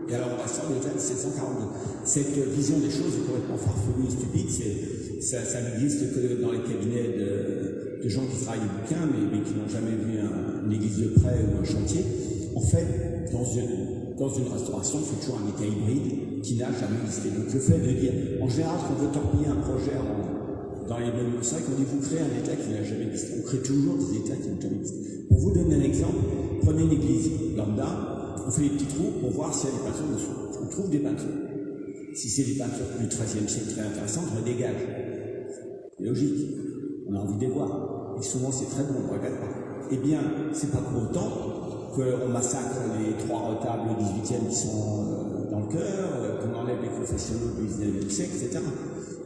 Speaker 2: Et alors on restaure déjà 742. Cette vision des choses est complètement farfelue et stupide. Ça n'existe que dans les cabinets de gens qui travaillent des bouquins, mais qui n'ont jamais vu une église de près ou un chantier. En fait, dans une restauration, il faut toujours un état hybride qui n'a jamais existé. Donc le fait de dire, en général, quand on veut torpiller un projet dans les monuments historiques, on dit vous créez un état qui n'a jamais existé. On crée toujours des états qui n'ont jamais existé. Pour vous donner un exemple, prenez une église lambda, on fait des petits trous pour voir s'il y a des peintures dessous. On trouve des peintures. Si c'est des peintures du XIIIe siècle très intéressantes, on les dégage. C'est logique. On a envie de les voir. Et souvent c'est très bon, on ne regarde pas. Eh bien, c'est pas pour autant qu'on massacre les 3 retables du XVIIIe qui sont dans le cœur, qu'on enlève les confessionnaux du XIXe siècle, etc.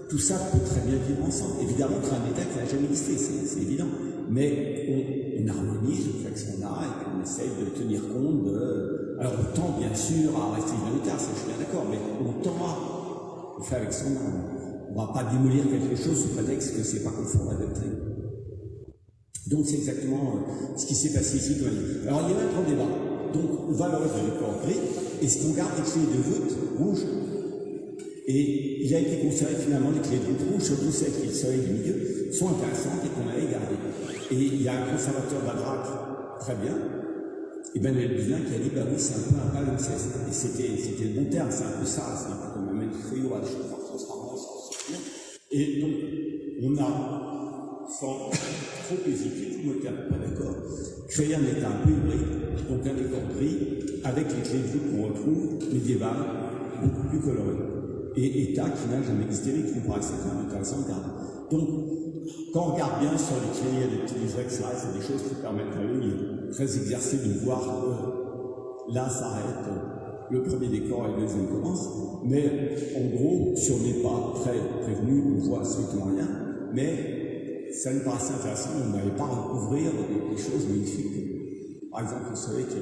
Speaker 2: Tout ça peut très bien vivre ensemble. Évidemment, c'est un état qui n'a jamais existé, c'est évident. Mais on harmonise, on fait ce qu'on a, et puis on essaye de tenir compte de... Alors on tend bien sûr à rester humanitaire, ça je suis bien d'accord, mais on tend à... On fait avec son âme. On ne va pas démolir quelque chose sous prétexte que c'est pas conforme à la doctrine. Donc c'est exactement ce qui s'est passé ici. Alors il y a un grand débat. Donc on valorise le décor gris, est-ce qu'on garde les clés de voûte rouges? Et il a été conservé finalement les clés de voûte rouges, surtout celles qui sont du milieu, sont intéressantes et qu'on avait gardées. Et il y a un conservateur d'Adrac, très bien, Emmanuel Buzyn, qui a dit bah oui, c'est un peu un palimpseste. Et c'était le bon terme, c'est un peu ça, c'est un peu comme un manuscrit à des choses par transparence, sans sortir. Et donc, on a, sans trop hésiter, tout le monde n'est pas d'accord, créé un état un peu hybride, donc un décor gris, avec les clés de voûte qu'on retrouve, médiévales, beaucoup plus colorées. Et état qui n'a jamais existé, mais qui nous paraissait quand même intéressant de garder. Donc, quand on regarde bien sur les clés, il y a des petits livrets, etc., c'est des choses qui permettent à l'œil très exercé de voir que là s'arrête le premier décor et le deuxième commence. Mais en gros, si on n'est pas très prévenu, on voit strictement rien. Mais ça nous paraissait intéressant, on n'allait pas recouvrir des choses magnifiques. Par exemple, vous savez que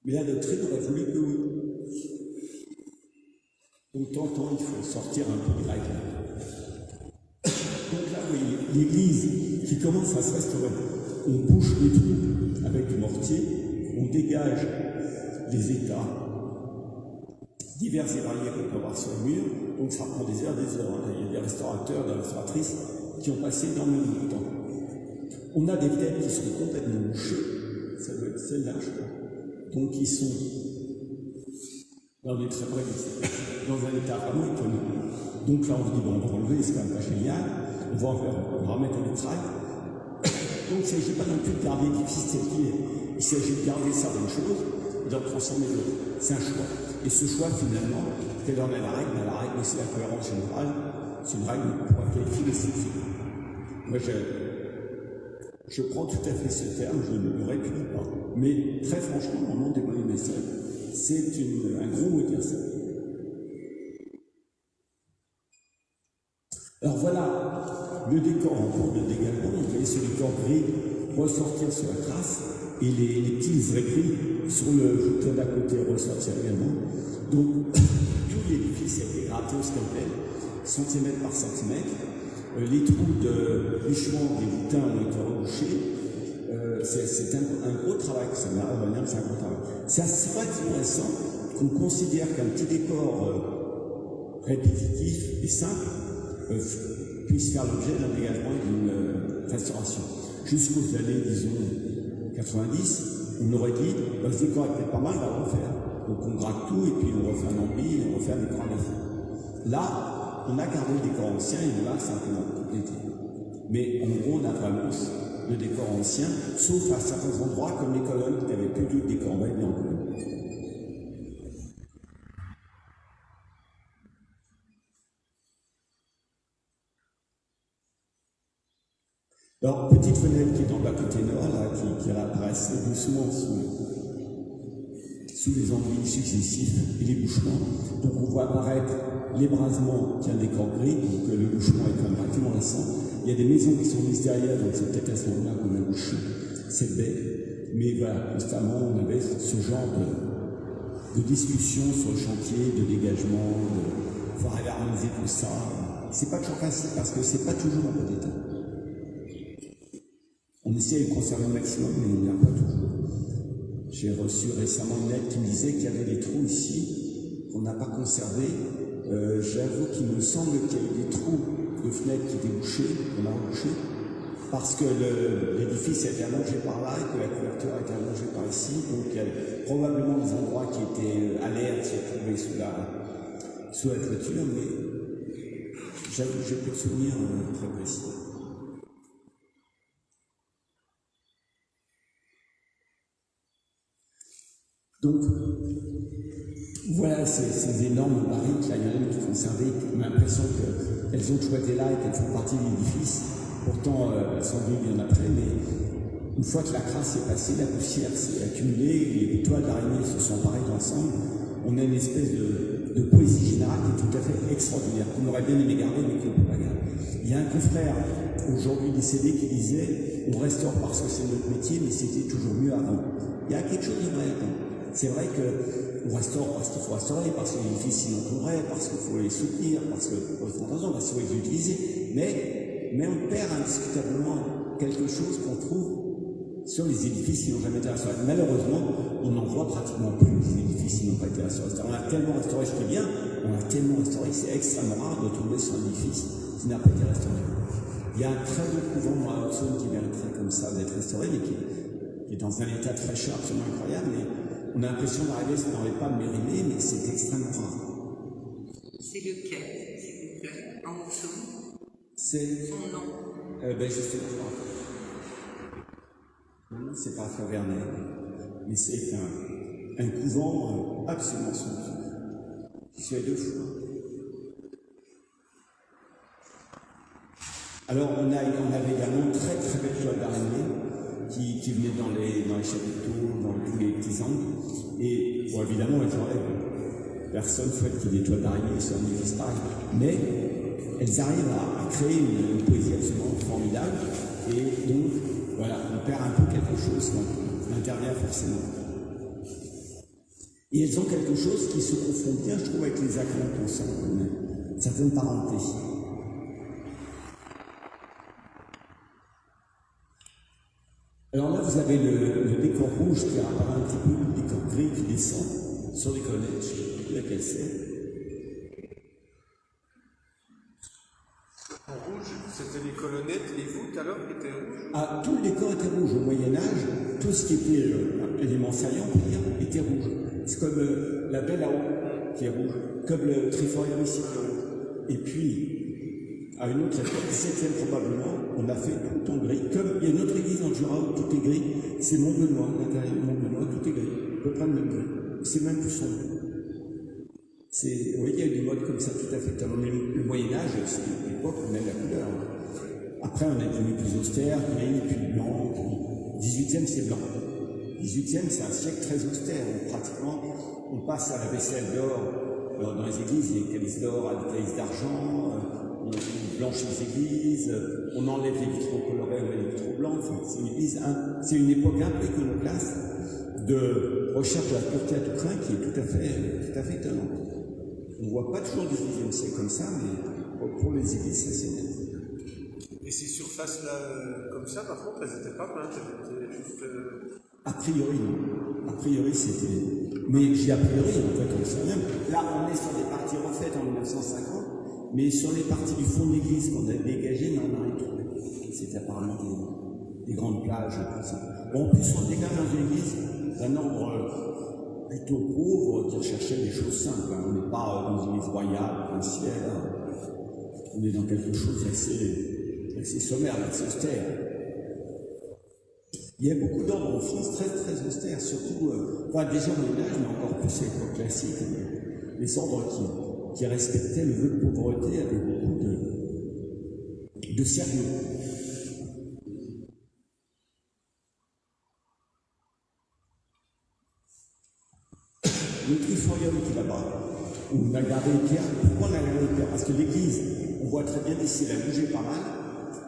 Speaker 2: Mais la doctrine aurait voulu que oui. Donc, de temps en temps, il faut sortir un peu du grec. Donc là, vous voyez, l'église qui commence à se restaurer. On bouche les trous avec du mortier, on dégage les états divers et variés qu'on peut voir sur le mur. Donc ça prend des heures, des heures. Il y a des restaurateurs, des restauratrices qui ont passé énormément de temps. On a des têtes qui sont complètement bouchées. Ça doit être celle-là, je crois. Donc ils sont dans des très brefs, dans un état vraiment étonnant. Donc là, on se dit, bon, on va enlever, c'est quand même pas génial. On va remettre un vitrail. Donc il ne s'agit pas non plus de garder l'édifice tel qu'il est. Il s'agit de garder certaines choses et d'en transformer d'autres. C'est un choix. Et ce choix, finalement, quelle en est la règle? La règle, c'est la cohérence générale. C'est une règle pour laquelle philosophique. Moi, je prends tout à fait ce terme, je ne le répugne pas. Mais très franchement, au nom des polymétriques, c'est un gros mot dire ça. Alors voilà le décor en cours de dégagement. Vous voyez ce décor gris ressortir sur la trace et les petits gris sur le toit d'à côté ressortir également. Donc tout l'édifice a été gratté au scalpel, centimètre par centimètre. Les trous de bûchement des lutins ont été rebouchés. C'est un gros travail que ça m'a revenir, c'est un gros travail. C'est relativement récent qu'on considère qu'un petit décor répétitif et simple puisse faire l'objet d'un dégagement et d'une restauration. Jusqu'aux années, disons, 90, on aurait dit, ce décor est peut-être pas mal, on va le refaire. Donc on gratte tout et puis on refait un ampli et on refait un décor neuf. Là, on a gardé le décor ancien et on l'a simplement complété. Mais en gros, on a vraiment le décor ancien, sauf à certains endroits comme les colonnes qui n'avaient plus de décor, on va être bien en colonne. Alors, petite fenêtre qui est dans le côté nord, là, qui apparaissent doucement sous les enduits successifs et les bouchements. Donc, on voit apparaître l'ébrasement qui a un décor gris, donc le bouchement est quand même relativement récent. Il y a des maisons qui sont mises derrière, donc c'est peut-être à ce moment-là qu'on a bouché cette baie. Mais voilà, constamment, on avait ce genre de discussion sur le chantier, de dégagement, il faut arriver à harmoniser tout ça. C'est pas toujours facile parce que c'est pas toujours un bon état. On essaie de conserver le maximum, mais il n'y en a pas toujours. J'ai reçu récemment une lettre qui me disait qu'il y avait des trous ici qu'on n'a pas conservés. J'avoue qu'il me semble qu'il y a eu des trous de fenêtres qui étaient bouchés, qu'on a rebouchés, parce que l'édifice a été allongé par là et que la couverture a été allongée par ici. Donc il y a probablement des endroits qui étaient à l'air, qui se trouvaient sous la toiture, mais j'avoue que j'ai peu de souvenirs très précis. Donc, voilà ces énormes barriques, là, il y en a qui sont conservées, on a l'impression qu'elles ont toujours été là et qu'elles font partie de l'édifice. Pourtant, elles sont venues bien après, mais une fois que la crasse est passée, la poussière s'est accumulée, les toiles d'araignée se sont emparées d'ensemble, on a une espèce de poésie générale qui est tout à fait extraordinaire, qu'on aurait bien aimé garder, mais qu'on ne peut pas garder. Il y a un confrère, aujourd'hui décédé, qui disait « On restaure parce que c'est notre métier, mais c'était toujours mieux avant ». Il y a quelque chose de vrai là-dedans. C'est vrai qu'on restaure parce qu'il faut restaurer, parce que les édifices s'y encombrent, parce qu'il faut les soutenir, parce qu'il faut les faire parce qu'il faut les utiliser. Mais on perd indiscutablement quelque chose qu'on trouve sur les édifices qui n'ont jamais été restaurés. Malheureusement, on n'en voit pratiquement plus des édifices qui n'ont pas été restaurés. On a tellement restauré ce qui est bien, on a tellement restauré que c'est extrêmement rare de tomber sur un édifice qui n'a pas été restauré. Il y a un très beau couvent à Hudson qui mériterait comme ça d'être restauré, mais qui est dans un état de fraîcheur absolument incroyable. Mais on a l'impression d'arriver dans les pas de Mérimée, mais c'est extrêmement rare.
Speaker 3: C'est lequel, s'il vous plaît, en Hudson?
Speaker 2: C'est
Speaker 3: son nom.
Speaker 2: Je sais pas. Non, c'est pas Favernet, mais c'est un couvent absolument somptueux. J'y suis allé 2 fois. Alors, on avait également très très belles toiles d'araignée qui venaient dans les chapiteaux, dans tous les petits angles. Et bon, évidemment, elles enlèvent. Personne ne souhaite qu'il y ait des toiles d'araignée sur un édifice pareil. Mais elles arrivent à créer une poésie absolument formidable. Et donc, voilà, on perd un peu quelque chose quand on intervient forcément. Et elles ont quelque chose qui se confond bien, je trouve, avec les acanthes, on sent une certaine parenté. Alors là, vous avez le décor rouge qui apparaît un petit peu, le décor gris qui descend sur les colonnettes, je ne sais plus laquelle c'est.
Speaker 4: En rouge, c'était les colonnettes, les voûtes alors qui étaient rouges?
Speaker 2: Ah, tout le décor était rouge. Au Moyen-Âge, tout ce qui était élément saillant, on peut dire, était rouge. C'est comme la belle à eau qui est rouge, comme le triforium ici. Et puis, à une autre époque, 17e probablement, on a fait tout en gris. Comme il y a une autre église dans le Jura où tout est gris, c'est Mont-Benoît, l'intérieur de Mont-Benoît, tout est gris. On peut prendre le gris. C'est même plus sombre. Vous voyez, il y a des modes comme ça tout à fait. Le Moyen-Âge, c'est l'époque où on aime la couleur. Après, on est devenu plus austère, gris, puis blanc, puis 18e, c'est blanc. 18e, c'est un siècle très austère, où pratiquement, on passe à la vaisselle d'or. Dans les églises, il y a des calices d'or à des calices d'argent, on blanchit les églises, on enlève les vitraux colorés, on met les vitraux blancs. Enfin, c'est une époque un peu iconoclaste de recherche de la pureté à tout craint qui est tout à fait étonnante. On ne voit pas toujours du 18e siècle comme ça, mais pour les églises, ça c'est net.
Speaker 4: Et ces surfaces-là, comme ça, par contre, elles n'étaient pas peintes, elles étaient juste...
Speaker 2: A priori, non. A priori, c'était... Mais j'ai a priori, en fait, on le sait même. Là, on est sur des parties refaites en 1950, mais sur les parties du fond de l'église qu'on a dégagées, on n'a rien trouvé. C'était apparemment des grandes plages, tout ça. Bon, en plus, on dégage dans une église d'un ordre plutôt pauvre qui recherchait des choses simples. On n'est pas dans une église royale, princière. On est dans quelque chose d'assez sommaire, d'assez austère. Il y a beaucoup d'ordres en France très très austères, surtout, déjà au Moyen-Âge, mais encore plus à l'époque classique, les ordres qui respectaient le vœu de pauvreté avec beaucoup de sérieux. Le triforium qui est là-bas, où on a gardé les pierres. Pourquoi on a gardé les pierres? Parce que l'église, on voit très bien d'ici, elle a bougé pas mal,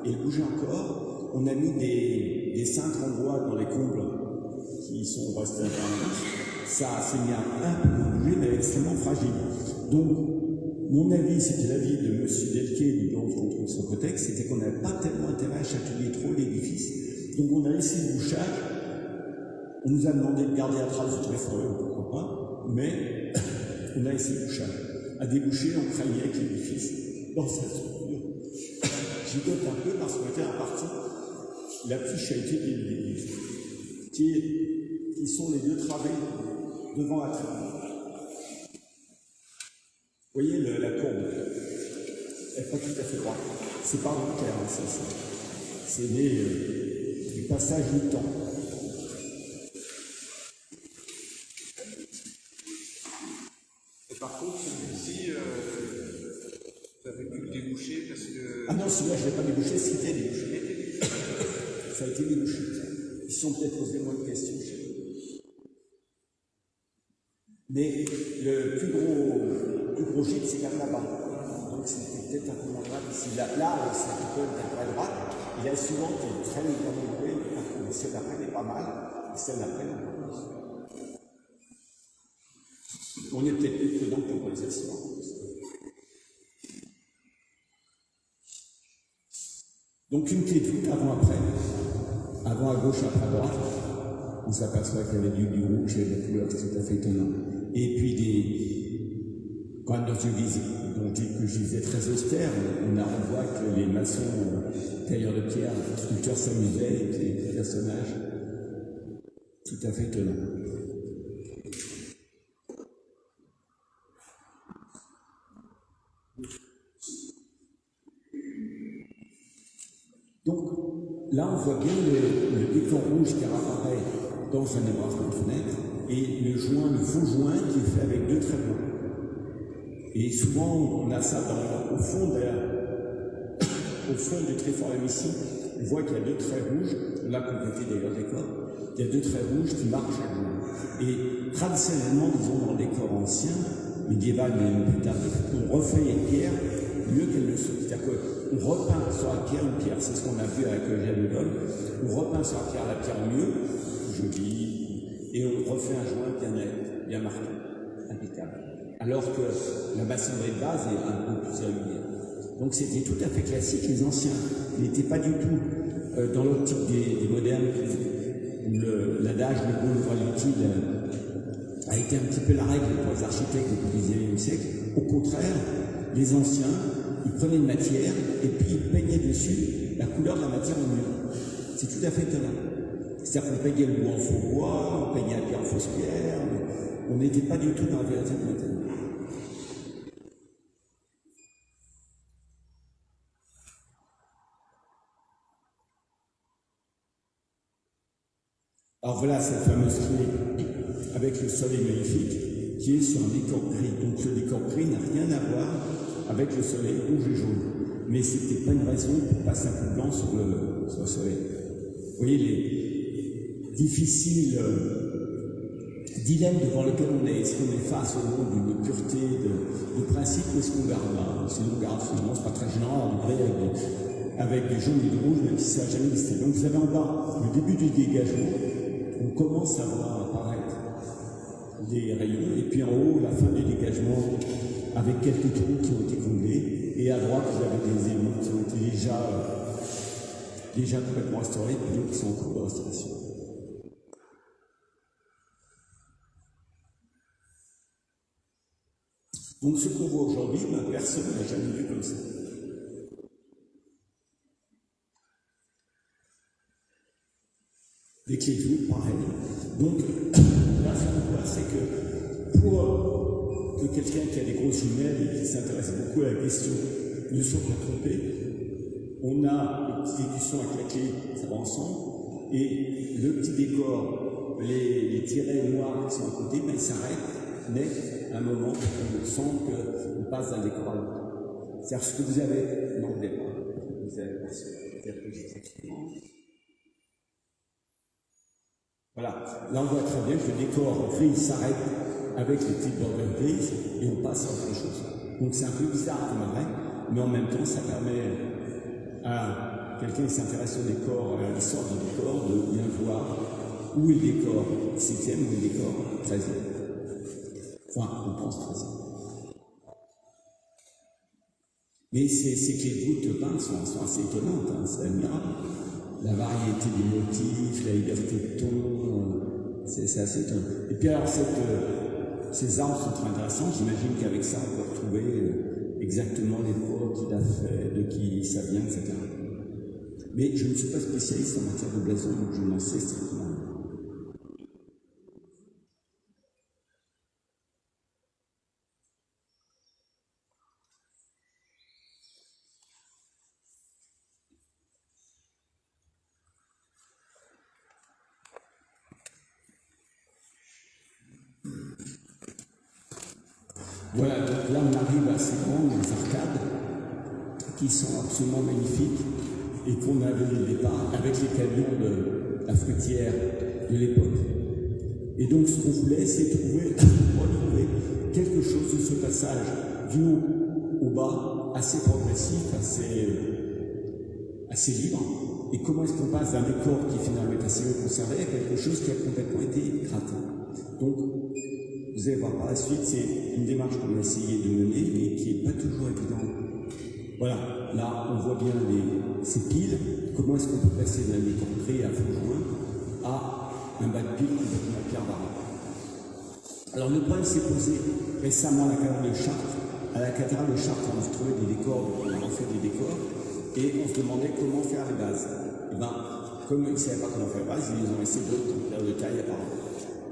Speaker 2: et elle bougeait encore. On a mis des cintres en bois dans les combles qui sont restés un peu. Ça s'est mis un peu bougé, mais extrêmement fragile. Donc, mon avis, c'était l'avis de M. Delquet du bureau de contrôle sur Cotex, c'était qu'on n'avait pas tellement intérêt à chatouiller trop l'édifice. Donc, on a laissé le bouchage. On nous a demandé de garder la trace du triforium, pourquoi pas, mais on a laissé le bouchage. À déboucher, on craignait que l'édifice, dans sa structure, gigote un peu parce qu'on était en partie la fiche a été de l'église, qui sont les deux travées devant la tribune. Vous voyez la courbe, elle n'est pas tout à fait droite. C'est pas volontaire, hein, c'est du passage du temps.
Speaker 4: Et par contre, celui-ci, vous avez pu le déboucher parce que...
Speaker 2: Ah non, celui-là, je ne l'ai pas débouché, c'était débouché. Ça a été débouché. Ils sont peut-être posé moins de questions chez eux. Mais le plus gros gîte, c'est quand même là-bas. Donc c'était peut-être un peu moins grave ici. Là, c'est un peu à droite. Il y a souvent des très légèrement doués, mais celle d'après est pas mal, et celle d'après non pas. On est peut-être plus prudent pour les assurances. Donc une clé de voûte avant-après. Avant à gauche, après à droite, on s'aperçoit qu'il y avait du rouge et des couleurs tout à fait étonnantes. Et puis quand même dans une église que je disais très austère, on voit que les maçons, tailleurs de pierre, sculpteurs s'amusaient avec des personnages tout à fait étonnants. Donc, là, on voit bien le décor rouge qui apparaît dans un ébrasement de fenêtre et le faux joint qui est fait avec deux traits blancs. Et souvent, on a ça au fond du triforium ici. On voit qu'il y a deux traits rouges, là complété d'ailleurs le décor, il y a deux traits rouges qui marquent chaque joint. Et traditionnellement, disons dans le décor ancien, médiéval, mais plus tard, on refait les pierres mieux qu'elles ne sont. C'est-à-dire qu'on repeint sur la pierre une pierre. C'est ce qu'on a vu avec Eugène Le Dol. On repeint sur la pierre mieux, jolie, et on refait un joint bien net, bien marqué. impeccable. Alors que la maçonnerie de base est un peu plus régulière. Donc c'était tout à fait classique. Les anciens n'étaient pas du tout dans l'optique des modernes où l'adage le bon ouvrage utile a été un petit peu la règle pour les architectes depuis le XIXe siècle. Au contraire, les anciens, ils prenaient une matière et puis ils peignaient dessus la couleur de la matière au mur. C'est tout à fait étonnant. C'est-à-dire qu'on peignait le bois en faux bois, on peignait la pierre en fausse pierre, on n'était pas du tout dans la véritable matière. Alors voilà cette fameuse clé avec le soleil magnifique qui est sur un décor gris. Donc le décor gris n'a rien à voir avec le soleil rouge et jaune. Mais c'était pas une raison pour passer un peu de blanc sur le soleil. Vous voyez les difficiles dilemmes devant lesquels on est. Est-ce qu'on est face au monde d'une pureté de principe ou est-ce qu'on garde là? Sinon on garde finalement, c'est pas très gênant, en vrai, avec du jaune et du rouge, même si ça n'a jamais existé. Donc vous avez en bas le début du dégagement. On commence à voir apparaître des rayons, et puis en haut, la fin du dégagement, avec quelques trous qui ont été comblés, et à droite, vous avez des éléments qui ont été déjà complètement restaurés, et d'autres qui sont en cours de restauration. Donc ce qu'on voit aujourd'hui, personne n'a jamais vu comme ça. Les clés de voûte, pareil. Donc, là, ce qu'on voit, c'est que pour que quelqu'un qui a des grosses jumelles et qui s'intéresse beaucoup à la question ne soit pas trompé, on a une petite écusson avec la clé, ça va ensemble, et le petit décor, les tirets noirs qui sont à côté, ils s'arrêtent net à un moment où on sent qu'on passe d'un décor à l'autre. C'est-à-dire ce que vous avez, non, vous n'avez pas, vous avez perçu, c'est-à-dire que j'ai voilà, là on voit très bien que le décor gris s'arrête avec les petites bordures grises et on passe à autre chose. Donc c'est un peu bizarre comme arrêt, mais en même temps ça permet à quelqu'un qui s'intéresse au décor, à l'histoire du décor, de bien voir où est le décor 7e, où est le décor 13e. Enfin, on pense 13e. Mais ces clés de voûte peintes sont assez étonnantes, hein, c'est admirable. La variété des motifs, la liberté de ton, c'est assez étonnant. Et puis alors, ces arbres sont très intéressants. J'imagine qu'avec ça, on peut retrouver exactement l'époque qu'il a fait, de qui ça vient, etc. Mais je ne suis pas spécialiste en matière de blason, donc je n'en sais strictement rien. Voilà, donc là on arrive à ces grandes arcades qui sont absolument magnifiques et qu'on avait dès le départ avec les camions de la fruitière de l'époque. Et donc ce qu'on voulait, c'est retrouver quelque chose de ce passage du haut au bas, assez progressif, assez libre. Et comment est-ce qu'on passe d'un décor qui finalement est assez mieux conservé à quelque chose qui a complètement été gratté. Donc, vous allez voir par la suite, c'est une démarche qu'on a essayé de mener, mais qui n'est pas toujours évidente. Voilà, là, on voit bien ces piles. Comment est-ce qu'on peut passer d'un décor gris à faux joint à un bas de pile complètement à pierre barrée. Alors, le problème s'est posé récemment à la cathédrale de Chartres. À la cathédrale de Chartres, on a trouvé des décors, on a fait des décors, et on se demandait comment faire les bases. Et bien, comme ils ne savaient pas comment faire les bases, ils ont essayé d'autres de taille apparemment.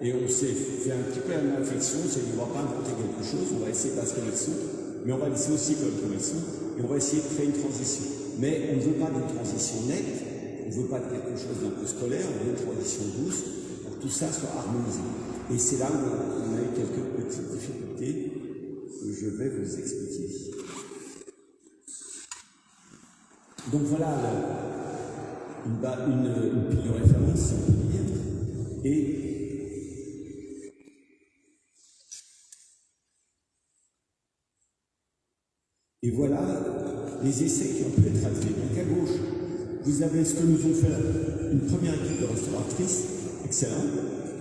Speaker 2: Et on s'est fait un petit peu la même réflexion, c'est qu'on ne va pas inventer quelque chose, on va essayer de passer comme elles sont, mais on va laisser aussi comme elles sont, et on va essayer de créer une transition. Mais on ne veut pas d'une transition nette, on ne veut pas de quelque chose d'un peu scolaire, on veut une transition douce, pour que tout ça soit harmonisé. Et c'est là où on a eu quelques petites difficultés que je vais vous expliquer. Donc voilà une pile de référence, si on peut dire, et voilà les essais qui ont pu être réalisés. Donc à gauche, vous avez ce que nous ont fait une première équipe de restauratrices, excellente,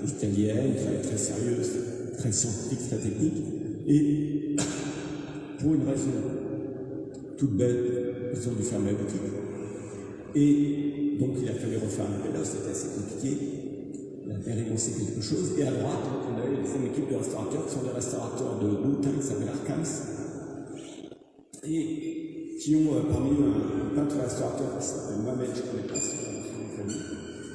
Speaker 2: italienne, très, très sérieuse, très scientifique, très technique, et pour une raison toute bête, ils ont dû fermer la boutique. Et donc il a fallu refaire un appel, c'était assez compliqué. La mairie pensait quelque chose. Et à droite, on a eu une équipe de restaurateurs qui sont des restaurateurs de Boutin qui s'appelle Arcams, et qui ont parmi eux un peintre restaurateur qui s'appelle Mohamed, je ne connais pas son famille.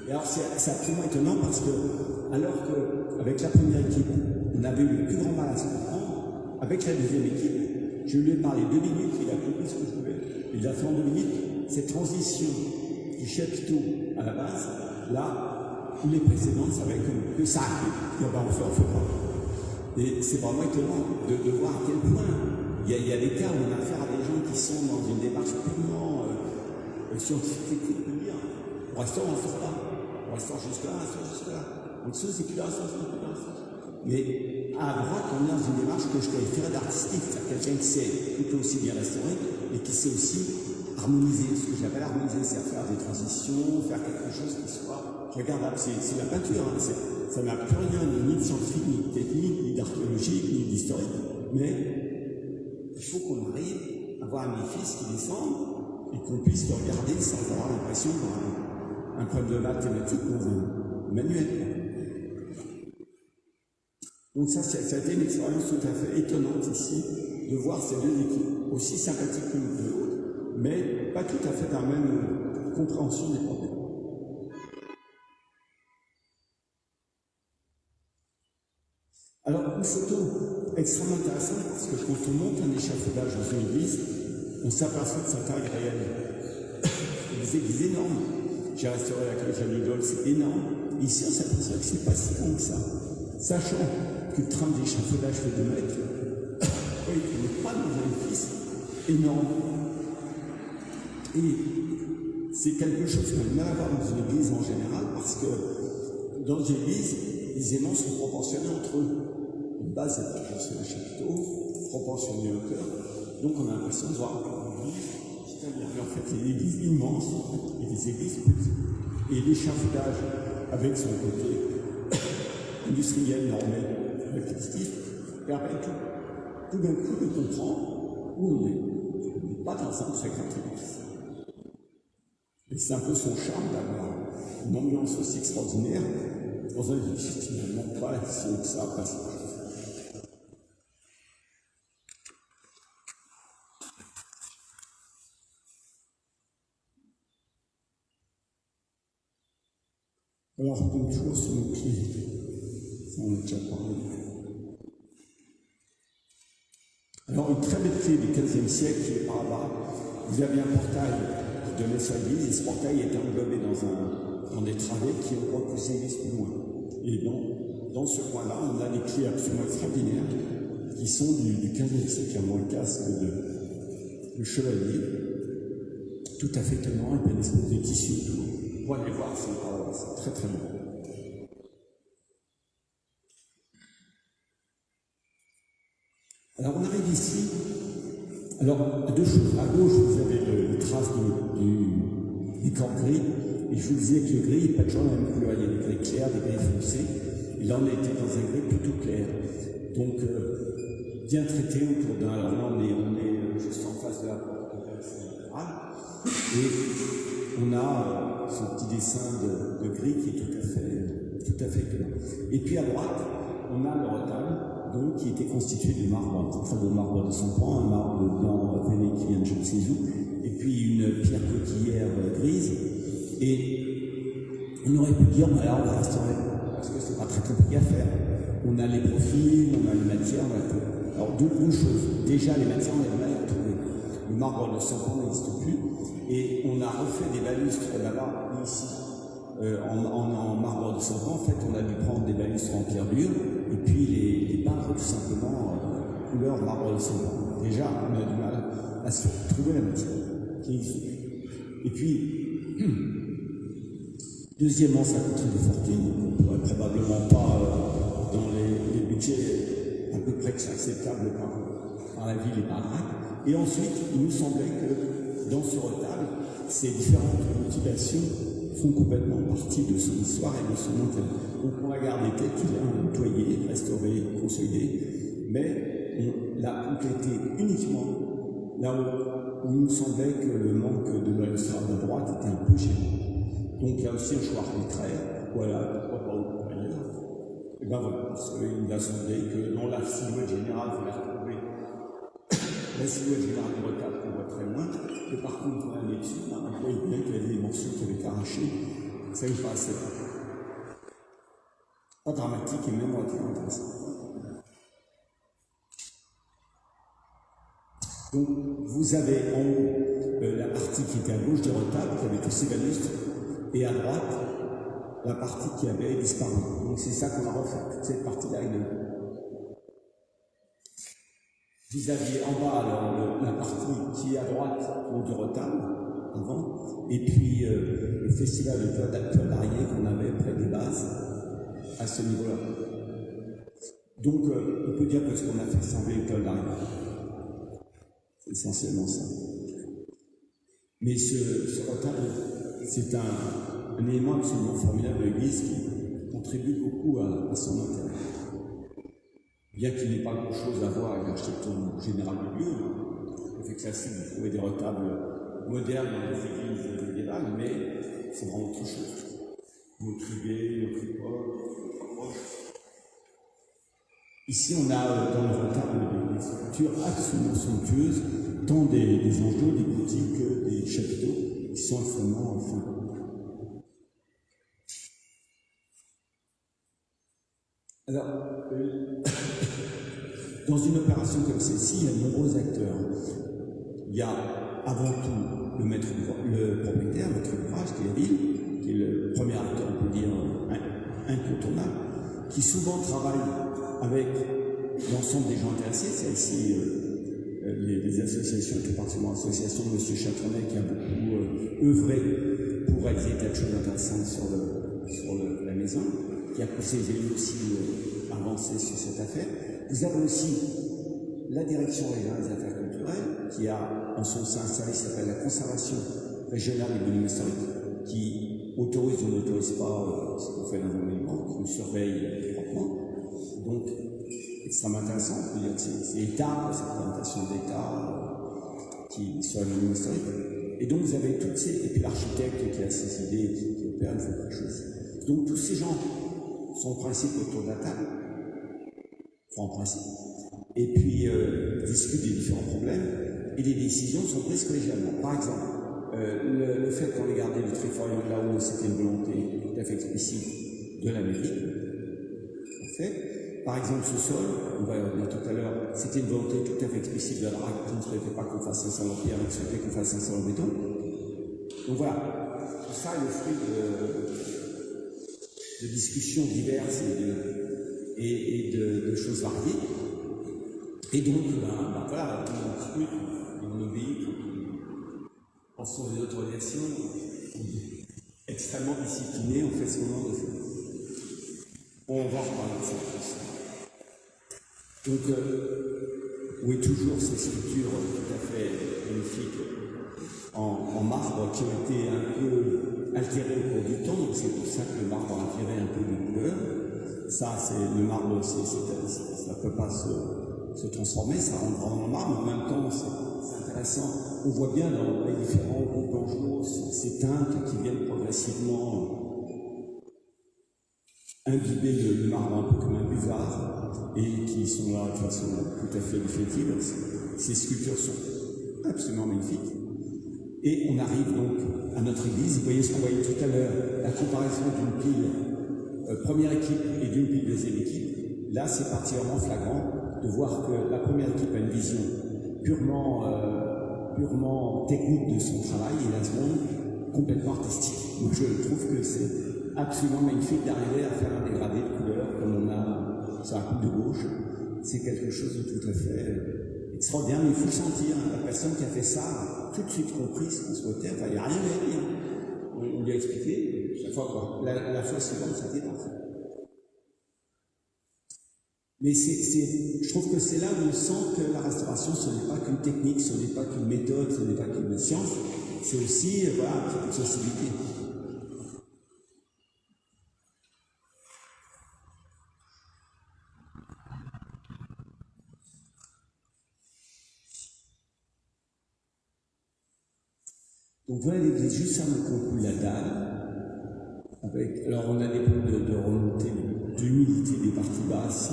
Speaker 2: Et alors c'est absolument étonnant parce que, alors qu'avec la première équipe, on avait eu le plus grand mal à se comprendre, avec la deuxième équipe, je lui ai parlé 2 minutes, il a compris ce que je voulais. Il a fait en 2 minutes cette transition du chapiteau à la base, là où les précédentes savaient que ça a fait. On fait pas. Et c'est vraiment étonnant de voir à quel point il y a des cas où on a affaire à des gens qui sont dans une démarche purement scientifique, technique, de dire on restaure, on sort là, on restaure jusque-là, on restaure jusque-là. En dessous, c'est plus là, c'est plus là. Mais à droite, on est dans une démarche que je qualifierais d'artistique, c'est-à-dire quelqu'un qui sait tout aussi bien restaurer et qui sait aussi harmoniser, ce que j'appelle harmoniser, c'est faire des transitions, faire quelque chose qui soit regardable. C'est la peinture, hein. Ça n'a plus rien ni de scientifique, ni de technique, ni d'archéologique, ni d'historique, mais il faut qu'on arrive à avoir un édifice qui descend et qu'on puisse le regarder sans avoir l'impression d'avoir un problème de mathématiques dans un manuel. Donc ça a été une expérience tout à fait étonnante ici, de voir ces deux équipes, aussi sympathiques l'une que l'autre, mais pas tout à fait dans la même compréhension des problèmes. Alors, une photo extrêmement intéressante, parce que quand on monte un échafaudage dans une église, on s'aperçoit de sa taille réelle. Il y a des églises énormes. J'ai restauré la cathédrale de Dole, c'est énorme. Ici, on s'aperçoit que c'est pas si grand que ça. Sachant que le tram d'échafaudage fait 2 mètres, oui, on n'est pas dans un édifice énorme. Et c'est quelque chose qu'on a mal à voir dans une église en général, parce que dans une église, les aimants sont proportionnés entre eux. Une base est sur le chapiteau, proportionnée à hauteur. Donc on a l'impression de voir une église, c'est-à-dire en fait il y a des églises immenses et des églises petites. Et l'échafaudage, avec son côté industriel, normé, répétitif, permet tout d'un coup de comprendre où on est. On n'est pas dans un très grand édifice. Et c'est un peu son charme d'avoir une ambiance aussi extraordinaire dans un édifice qui ne manque pas si haut que ça passe. Alors, on tombe toujours sur nos pieds. Ça, on a déjà parlé. Alors, une très belle clé du XVe siècle qui est par là-bas. Vous avez un portail qui donnait sur l'église, et ce portail était englobé dans des travées qui ont repoussé l'église plus loin. Et dans ce coin-là, on a des clés absolument extraordinaires qui sont du XVe siècle, qui ont le casque de chevalier, tout à fait étonnant, avec une espèce de tissu autour. Pour aller voir, c'est très très beau. Alors on arrive ici. Alors, 2 choses. À gauche, vous avez les traces du corps gris. Et je vous disais que le gris n'est pas toujours la même couleur. Il y a des gris clairs, des gris foncés. Et là, on était dans un gris plutôt clair. Donc, bien traité autour d'un. Alors là, on est juste en face de la porte centrale. Et on a ce petit dessin de gris qui est tout à fait étonnant. Et puis à droite, on a le retable, donc, qui était constitué de marbre, un très beau marbre de Sampran, un marbre blanc veiné qui vient de je ne sais où, et puis une pierre coquillière grise. Et on aurait pu dire, alors on va restaurer, parce que c'est pas très compliqué à faire. On a les profils, on a les matières, on a tout. Alors, 2 choses. Déjà, les matières, on a du mal à trouver. Le marbre de Sampran n'existe plus. Et on a refait des balustres là-bas, ici, en marbre de Sampran. En fait, on a dû prendre des balustres en pierre dure, et puis les peindre tout simplement couleur marbre de Sampran. Déjà, on a du mal à se trouver la matière qui existe. Et puis, deuxièmement, ça coûterait des fortunes. On ne pourrait probablement pas, dans les budgets à peu près acceptables par la ville et par la RAC. Et ensuite, il nous semblait que dans ce retable, ces différentes motivations font complètement partie de son histoire et de son enterrement. Donc on l'a gardé tel qu'il est, nettoyé, restauré, consolidé, mais on l'a complété uniquement là où il nous semblait que le manque de balustrade à droite était un peu gênant. Donc il y a aussi un choix arbitraire, voilà, pourquoi pas ailleurs. Et ben voilà, parce qu'il nous a semblé que dans la silhouette générale, il fallait retrouver la silhouette générale du retable qu'on voit très loin, et par contre, pour aller dessus, on voit bien qu'il y avait des morceaux qui avaient été arrachés, ça nous paraissait pas dramatique et même relativement intéressant. Donc, vous avez en haut la partie qui était à gauche du retable, qui avait tous ces balustres, et à droite, la partie qui avait disparu. Donc, c'est ça qu'on a refait, toute cette partie-là. Vous aviez en bas alors, la partie qui est à droite du retable, avant, et puis le festival de toile d'araignée qu'on avait près des bases, à ce niveau-là. Donc, on peut dire que ce qu'on a fait sembler une toile d'araignée. C'est essentiellement ça. Mais ce retable, c'est un élément absolument formidable de l'Église qui contribue beaucoup à son intérêt. Bien qu'il n'ait pas grand-chose à voir avec l'architecture générale du lieu, le fait que ça c'est de trouver des retables modernes dans les églises médiévales, mais c'est vraiment autre chose. Nos tribés, nos tripodes, ici, on a dans le retable des sculptures absolument somptueuses, tant des enjeux, des boutiques que des chapiteaux, qui sont extrêmement fins. Alors, dans une opération comme celle-ci, il y a de nombreux acteurs. Il y a avant tout le propriétaire, maître d'ouvrage, qui est la ville, qui est le premier acteur, on peut dire, incontournable, qui souvent travaille avec l'ensemble des gens intéressés. C'est ici les associations, tout particulièrement l'association de M. Chatronnet, qui a beaucoup œuvré pour réaliser des tas de choses intéressantes sur la maison, qui a poussé les élus aussi à avancer sur cette affaire. Vous avez aussi la direction régionale des affaires culturelles, qui a en son sein un service qui s'appelle la conservation régionale des monuments historiques, qui autorise ou n'autorise pas ce qu'on fait dans un monument, qui nous surveille étroitement. Donc, extrêmement intéressant, on peut dire que c'est l'État, cette présentation d'État qui sur les monuments historiques. Et donc, vous avez toutes ces, et puis l'architecte qui a ses idées, qui opère une fois quelque chose. Donc, tous ces gens sont en principe autour de la table, en principe, et puis discutent des différents problèmes, et les décisions sont prises collégialement. Par exemple, le fait qu'on ait gardé le Triforion là-haut, c'était une volonté tout à fait explicite de la mairie. En fait, par exemple, ce sol, on va y revenir tout à l'heure, c'était une volonté tout à fait explicite de la DRAC qui ne souhaitait pas qu'on fasse un salon en pierre, mais qui souhaitait qu'on fasse un salon en béton. Donc voilà, tout ça est le fruit de discussions diverses et de choses variées. Et donc, voilà, on discute, on obéit, en sont des autorisations extrêmement disciplinées, on fait ce qu'on a de faire. On va reparler de cette question. Donc, oui, toujours ces sculptures tout à fait magnifiques en marbre qui ont été un peu altérées au cours du temps, donc c'est pour ça que le marbre a attiré un peu de couleur. Ça, c'est le marbre, ça ne peut pas se transformer, ça rentre vraiment en marbre, mais en même temps, c'est intéressant. On voit bien dans les différents groupes d'angelots ces teintes qui viennent progressivement imbiber le marbre un peu comme un buvard et qui sont là de façon tout à fait définitive. Ces sculptures sont absolument magnifiques. Et on arrive donc à notre église. Vous voyez ce qu'on voyait tout à l'heure, la comparaison d'une pile première équipe et d'une pile deuxième équipe. Là, c'est particulièrement flagrant de voir que la première équipe a une vision purement technique de son travail et la seconde complètement artistique. Donc je trouve que c'est absolument magnifique d'arriver à faire un dégradé de couleurs comme on a sur la coupe de gauche. C'est quelque chose de tout à fait extraordinaire, mais il faut le sentir. La personne qui a fait ça a tout de suite compris ce qu'on souhaitait. Enfin, il n'y a rien à dire. On lui a expliqué, chaque fois quoi. La fois suivante, c'était parfait. Mais je trouve que c'est là où on sent que la restauration, ce n'est pas qu'une technique, ce n'est pas qu'une méthode, ce n'est pas qu'une science, c'est aussi une sensibilité. Donc voilà l'église juste avant qu'on coule la dalle. Alors on a des problèmes de remontée, d'humidité des parties basses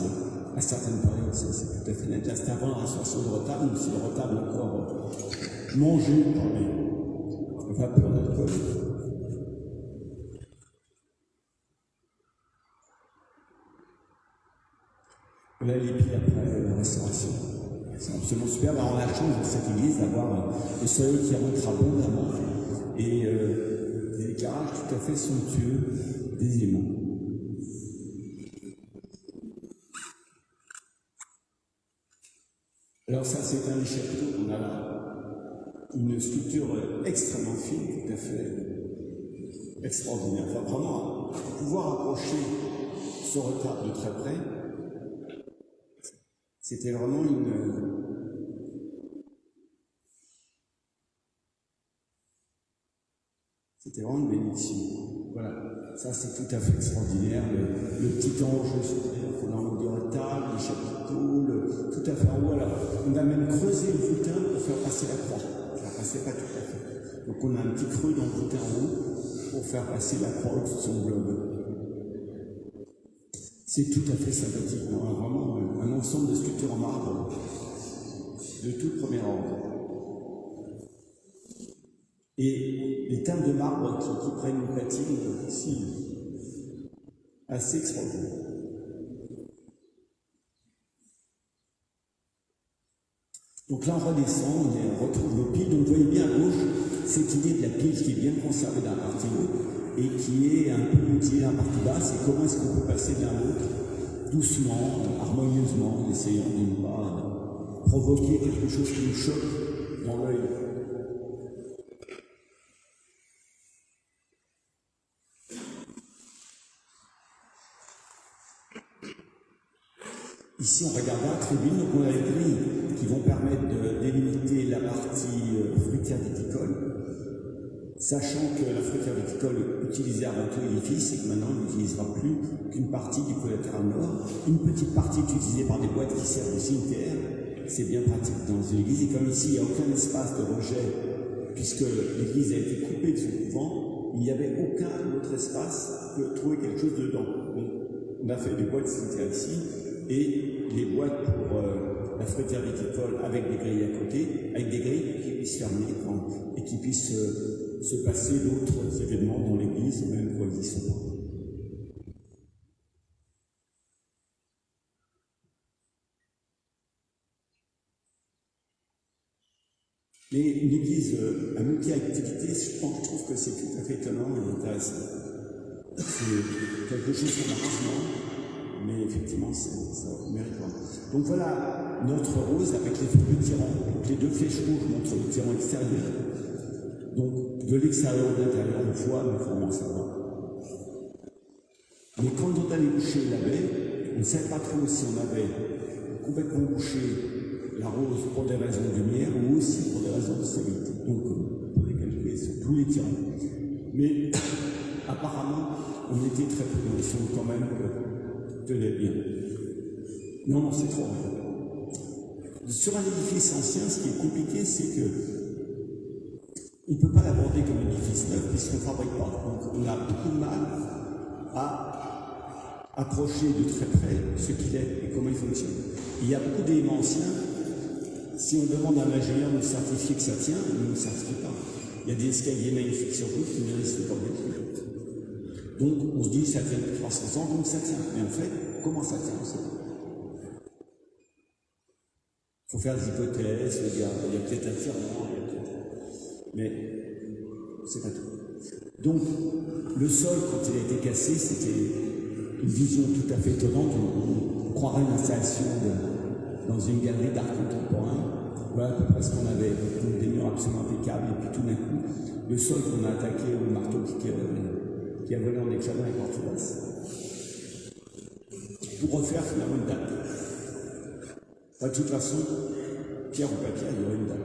Speaker 2: à certaines périodes, c'est tout à fait naturel. C'est avant la restauration de retable, mais c'est le retable encore mangé par les vapeurs d'alcool. Voilà les pieds après la restauration. C'est absolument super. Alors, on a la chance dans cette église d'avoir le soleil qui rentre abondamment et des éclairages tout à fait somptueux des aimants. Alors ça, c'est un des chapiteaux qu'on a là. Une sculpture extrêmement fine, tout à fait extraordinaire. Enfin, vraiment, pouvoir approcher ce retable de très près, c'était vraiment une bénédiction. Voilà, ça c'est tout à fait extraordinaire. Le petit ange qu'on a en haut du retable, les chapiteaux, tout à fait en haut. Alors, on a même creusé le voûtin pour faire passer la croix. Ça ne passait pas tout à fait. Donc on a un petit creux dans le voûtin en haut pour faire passer la croix au-dessus de son globe. C'est tout à fait sympathique. On a vraiment un ensemble de sculptures en marbre de tout premier ordre. Et les tables de marbre qui prennent une platine aussi assez extraordinaire. Donc là, on redescend, on retrouve nos piles. Donc vous voyez bien à gauche cette idée de la pile qui est bien conservée dans la partie haute et qui est un peu mutilée dans la partie basse. Et comment est-ce qu'on peut passer de l'un à l'autre doucement, harmonieusement, en essayant de ne pas provoquer quelque chose qui nous choque dans l'œil. Ici, on regarde la tribune, donc on a les grilles qui vont permettre de délimiter la partie fruitière viticole, sachant que la fruitière viticole utilisée avant tout l'édifice et que maintenant on n'utilisera plus qu'une partie du collatéral nord. Une petite partie est utilisée par des boîtes qui servent au cimetière, c'est bien pratique dans une église, et comme ici il n'y a aucun espace de rejet, puisque l'église a été coupée de son couvent, il n'y avait aucun autre espace que trouver quelque chose dedans. Donc, on a fait des boîtes cimetières ici, et les boîtes pour la fruitière viticole avec des grilles à côté, avec des grilles qui puissent fermer et qui puissent se passer d'autres événements dans l'église, même quand ils y sont pas. Mais une église à multi-activité, je trouve que c'est tout à fait étonnant et intéressant. C'est quelque chose qu'on a rarement, mais effectivement, ça mérite vraiment. Donc voilà notre rose avec les feux de tyran. Donc les deux flèches rouges montrent le tyran extérieur. Donc de l'extérieur ou de l'intérieur, on voit, mais vraiment ça va. Mais quand on allait boucher la baie, on ne savait pas trop si on avait complètement bouché la rose pour des raisons de lumière ou aussi pour des raisons de stabilité. Donc on pouvait calculer sur tous les tyrans. Mais apparemment, on était très prudents, ils sont quand même tenez bien. Non, c'est trop vrai. Sur un édifice ancien, ce qui est compliqué, c'est que on ne peut pas l'aborder comme un édifice neuf puisqu'on ne fabrique pas. Donc on a beaucoup de mal à approcher de très près ce qu'il est et comment il fonctionne. Il y a beaucoup d'éléments anciens. Si on demande à un ingénieur de nous certifier que ça tient, il ne nous certifie pas. Il y a des escaliers magnifiques sur route qui ne risquent pas bien. Donc on se dit ça tient depuis 300 ans, donc ça tient. Mais en fait, comment ça tient ça? Il faut faire des hypothèses, il y a peut-être un tirement, mais c'est pas tout. Donc le sol, quand il a été cassé, c'était une vision tout à fait étonnante. On croirait une installation dans une galerie d'art contemporain. Voilà à peu près ce qu'on avait. Donc des murs absolument impeccables, et puis tout d'un coup, le sol qu'on a attaqué au marteau qui a volé en éclatant les portes basses. Pour refaire finalement une dalle. De toute façon, pierre ou papier, il y aurait une dalle.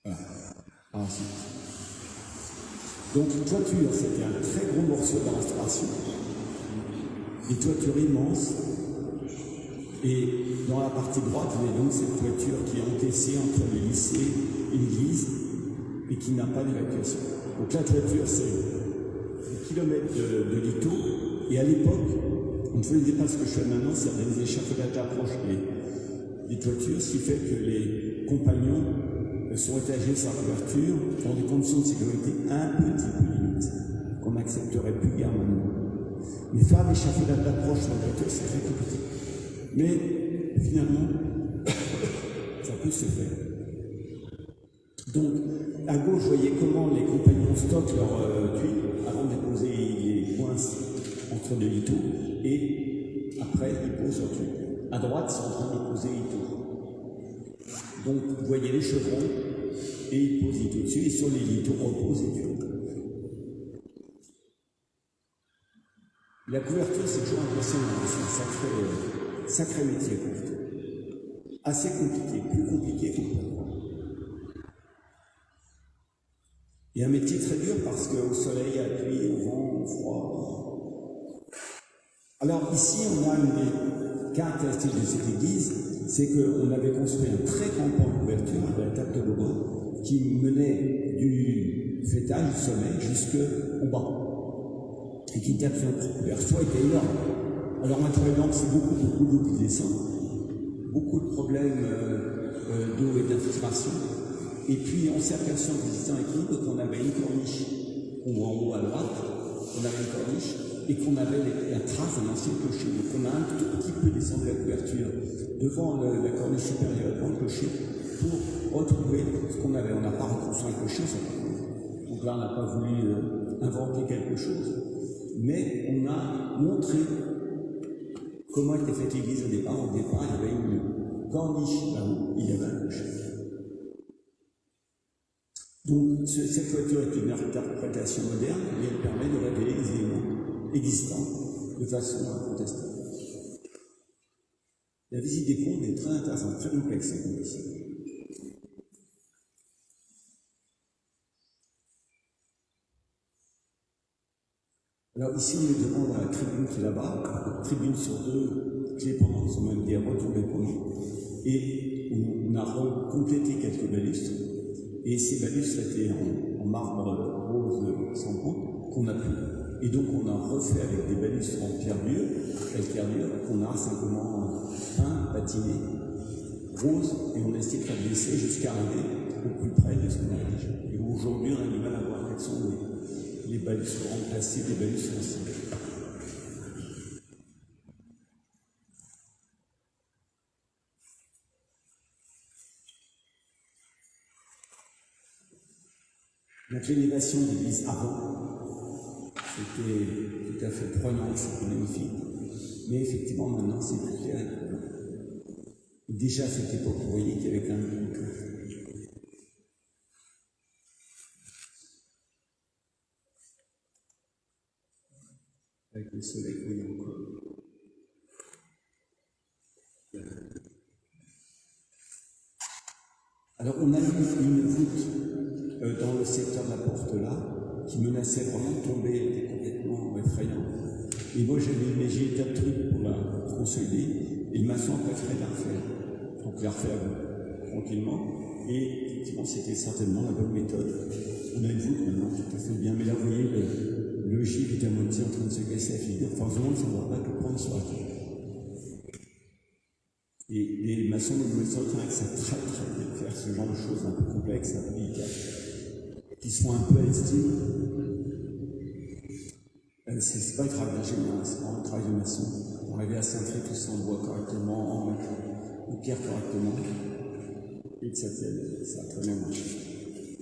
Speaker 2: Voilà. Ensuite. Donc, toiture, c'était un très gros morceau de la restauration. Des toitures immenses. Et dans la partie droite, vous avez donc cette toiture qui est encaissée entre le lycée et l'église et qui n'a pas d'évacuation. Donc la toiture, c'est des kilomètres de lito. Et à l'époque, on ne faisait pas ce que je fais maintenant, c'est des échafaudages d'approche des toitures, ce qui fait que les compagnons sont étagés sur la couverture dans des conditions de sécurité un petit peu limites, qu'on n'accepterait plus guère maintenant. Mais faire des échafaudages d'approche sur la toiture, c'est très compliqué. Mais finalement, ça peut se faire. Donc, à gauche, vous voyez comment les compagnons stockent leurs tuiles avant de déposer les coinces entre deux lithos et après, ils posent leurs tuiles. À droite, ils sont en train de poser les lithos. Donc, vous voyez les chevrons et ils posent les lithos dessus et sur les lithos, on pose les tuiles. La couverture, c'est toujours impressionnant, c'est un sacré métier, couverture. Assez compliqué, plus compliqué qu'on peut croire. Et un métier très dur parce qu'au soleil, à la pluie, au vent, au froid. Alors ici, on a une des caractéristiques de cette église, c'est qu'on avait construit un très grand pan de couverture avec la table de toboggan qui menait du fêtage, du sommet, jusqu'au bas. Et qui était absolument couvert. Soit était énorme. Alors naturellement, c'est beaucoup d'eau qui descend, beaucoup de problèmes d'eau et d'infiltration. Et puis on s'est aperçu en visitant avec nous qu'on avait une corniche, ou en haut à droite, on avait une corniche, et qu'on avait la trace d'un ancien clocher. Donc on a un tout petit peu descendu la couverture devant la corniche supérieure, devant le clocher, pour retrouver ce qu'on avait. On n'a pas reconstruit un clocher, ça. Donc là, on n'a pas voulu inventer quelque chose. Mais on a montré comment était faite l'église au départ. Au départ, il y avait une corniche là-haut, il y avait un clocher. Donc, cette voiture est une interprétation moderne, mais elle permet de révéler les éléments existants de façon incontestable. La visite des combles est très intéressante, très complexe en condition. Alors ici, on est devant la tribune qui est là-bas, tribune sur deux clés pendant, sont même des retombées pendant, et on a complété quelques balustres, et ces balustres étaient en marbre rose sans pente, qu'on a pu, et donc on a refait avec des balustres en pierre dure, calcaire dure, qu'on a simplement peint, patiné, rose, et on a essayé de faire glisser jusqu'à arriver au plus près de ce qu'on avait déjà. Et aujourd'hui, on a du mal à voir quels sont les balustres remplacés des balustres anciens. Donc l'élévation de l'église avant, c'était tout à fait prenant, c'était magnifique. Mais effectivement, maintenant, c'est plus clair. Déjà à cette époque, vous voyez qu'il y avait quand même une touche. Avec le soleil, vous voyez encore. Alors, on a une voûte dans le secteur de la porte là, qui menaçait vraiment de tomber, elle était complètement effrayante. Et moi, j'ai été un truc pour la consolider, et le maçon a préféré la refaire. Donc, la refaire tranquillement. Et effectivement, c'était certainement la bonne méthode. On a une voûte maintenant, tout à fait bien. Mais là, vous voyez, le givre est à moitié en train de se casser la figure. Enfin, vraiment, ça ne va pas tout prendre sur la tête. Et les maçons de Louis XV, c'est très très bien de faire ce genre de choses un peu complexes, un peu délicates, qui sont un peu à l'estime. C'est pas le travail d'ingénieur, c'est vraiment le travail de maçon. Pour arriver à cintrer tout ça en bois correctement, en mettre les pierres correctement, et que ça a très bien marché.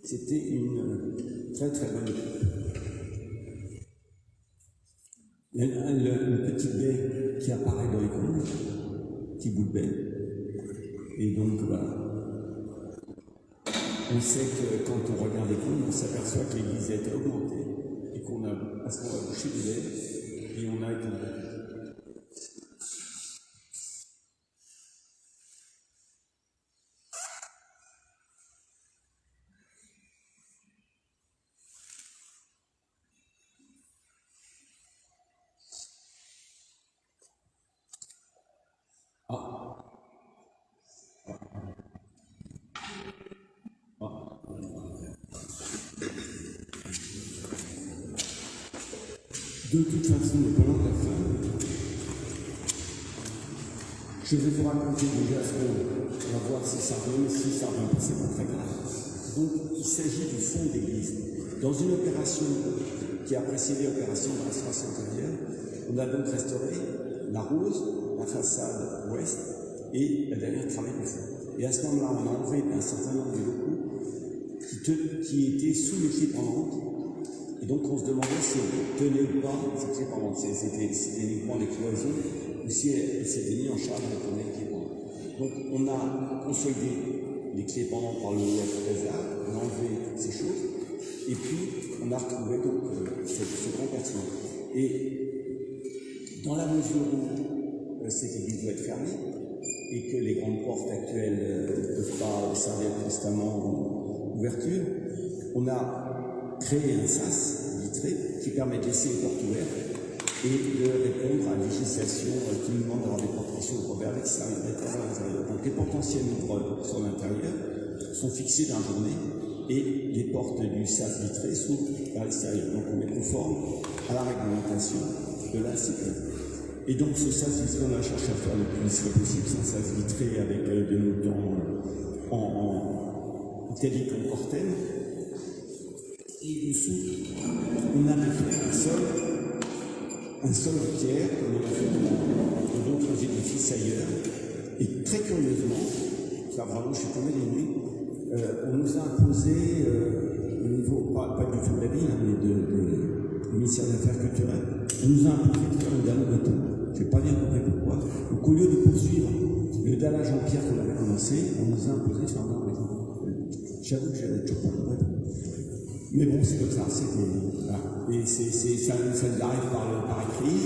Speaker 2: C'était une très très bonne équipe. Il y a une petite baie qui apparaît dans les combles, petit bout de baie. Et donc, on sait que quand on regarde les combles, on s'aperçoit que l'église a été augmentée et parce qu'on a bouché des baies et on a été De toute façon, mais pendant la fin, je vais vous raconter déjà ce qu'on va voir si ça revient, si ça revient pas, c'est pas très grave. Donc, il s'agit du fond d'église. Dans une opération qui a précédé l'opération de restauration intérieure, on a donc restauré la rose, la façade ouest et la dernière travée du fond. Et à ce moment-là, on a enlevé un certain nombre de locaux qui étaient sous les clés pendantes. Et donc, on se demandait si on tenait ou pas ces clés pendantes. C'était uniquement des cloisons, ou si elles s'étaient mises en charge de tourner les clés pendantes. Donc, on a consolidé les clés pendantes par le hasard, on a enlevé toutes ces choses, et puis on a retrouvé donc ce grand bâtiment. Et dans la mesure où cette église doit être fermée, et que les grandes portes actuelles ne peuvent pas servir constamment d'ouverture, on a créé un sas vitré qui permet de laisser les portes ouvertes et de répondre à la législation qui nous demande d'avoir des portes qui s'ouvrent vers l'extérieur et vers l'intérieur. Donc les potentiels ouvreurs sur l'intérieur sont fixés dans la journée et les portes du sas vitré s'ouvrent vers l'extérieur. Donc on est conforme à la réglementation de la sécurité. Et donc ce sas vitré, on a cherché à faire le plus discret possible. C'est un sas vitré avec des montants en italique en corten. Et dessous, on a fait un sol en pierre, comme on a fait dans d'autres édifices ailleurs. Et très curieusement, ça vraiment, je suis tombé des nuits, on nous a imposé, au niveau, pas du tout de la ville, mais du ministère des Affaires culturelles, on nous a imposé de faire un dernier bateau. Je n'ai pas bien compris pourquoi. Donc au lieu de poursuivre le dallage en pierre qu'on avait commencé, on nous a imposé de faire un dernier bateau. J'avoue que j'avais toujours pas compris. Mais bon, c'est comme ça, voilà. Et ça nous arrive par écrit,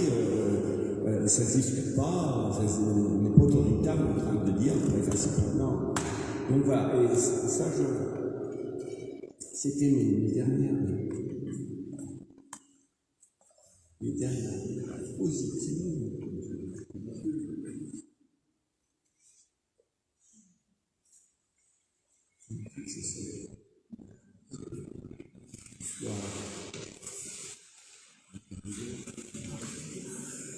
Speaker 2: ça ne se discute pas, on n'est pas autour d'une table en train de dire, on va faire ça maintenant. Donc voilà, et ça, c'était mes dernières positives.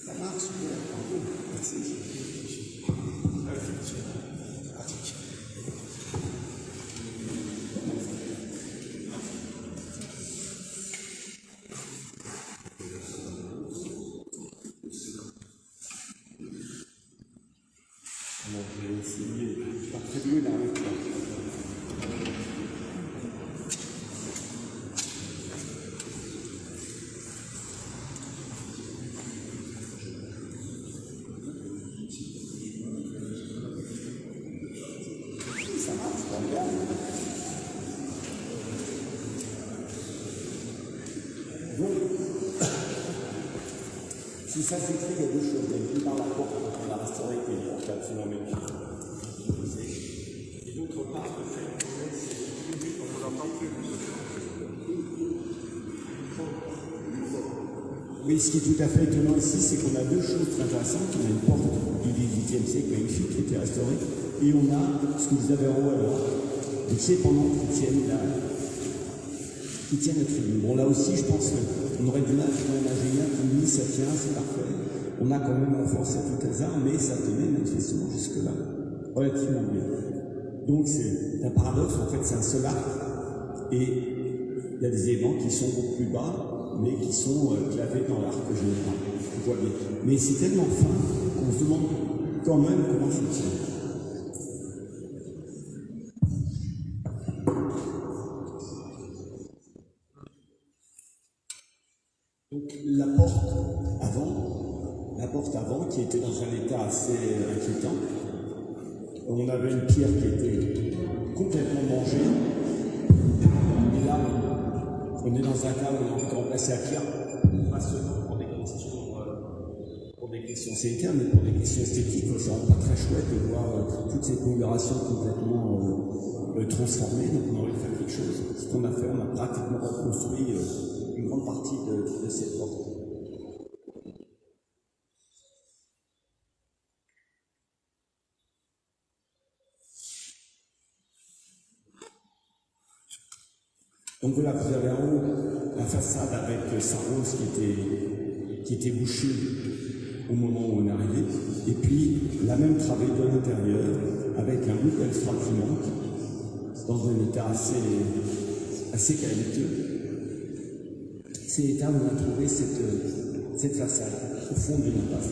Speaker 2: Ça marche, bravo, merci. Alors, je vais essayer, pas très mieux là avec toi. Si ça s'écrit, il y a deux choses. D'une part, la porte qu'on a restaurée, qui est une porte absolument magnifique. Et d'autre part, le fait qu'on ne l'entend plus. Oui, ce qui est tout à fait étonnant ici, c'est qu'on a deux choses très intéressantes. On a une porte du XVIIIe siècle magnifique qui a été restaurée, et on a ce que vous avez en haut alors, des clés pendantes qui tiennent la tribune. Bon, là aussi, je pense qu'on aurait du mal à trouver un ingénieur qui dit ça tient, c'est parfait. On a quand même renforcé tout hasard, mais ça tenait manifestement jusque-là, relativement bien. Donc, c'est un paradoxe, en fait, c'est un seul arc, et il y a des éléments qui sont beaucoup plus bas, mais qui sont clavés dans l'arc général. On voit bien. Mais c'est tellement fin qu'on se demande quand même comment ça tient. Donc la porte avant qui était dans un état assez inquiétant, on avait une pierre qui était complètement mangée, et là on est dans un cas où on a encore remplacé la pierre, pas seulement pour des questions sanitaires, mais pour des questions esthétiques. Ça rend pas très chouette de voir toutes ces configurations complètement transformées, donc on aurait fait quelque chose. Ce qu'on a fait, on a pratiquement reconstruit une grande partie de cette porte. Donc voilà, vous avez en haut la façade avec sa rose qui était qui était bouchée au moment où on est arrivé, et puis la même travée de l'intérieur, avec un bout d'extra qui manque, dans un état assez calamiteux. C'est l'état où on a trouvé cette façade, au fond d'une impasse.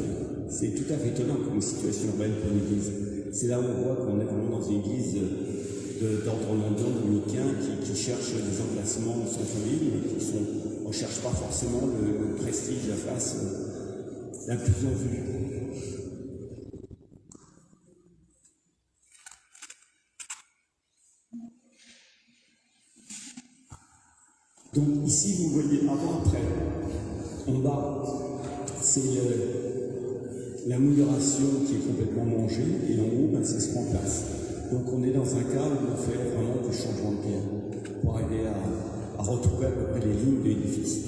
Speaker 2: C'est tout à fait étonnant comme situation urbaine pour une église. C'est là où on voit qu'on est vraiment dans une église d'ordre mendiant dominicain qui cherche des emplacements de centre-ville, mais on ne cherche pas forcément le prestige, la face la plus en vue. Donc ici, vous voyez avant-après. En bas, c'est la modération qui est complètement mangée, et en haut, c'est ce qu'on place. Donc on est dans un cas où on fait vraiment du changement de pierre pour arriver à retrouver à peu près les lignes de l'édifice.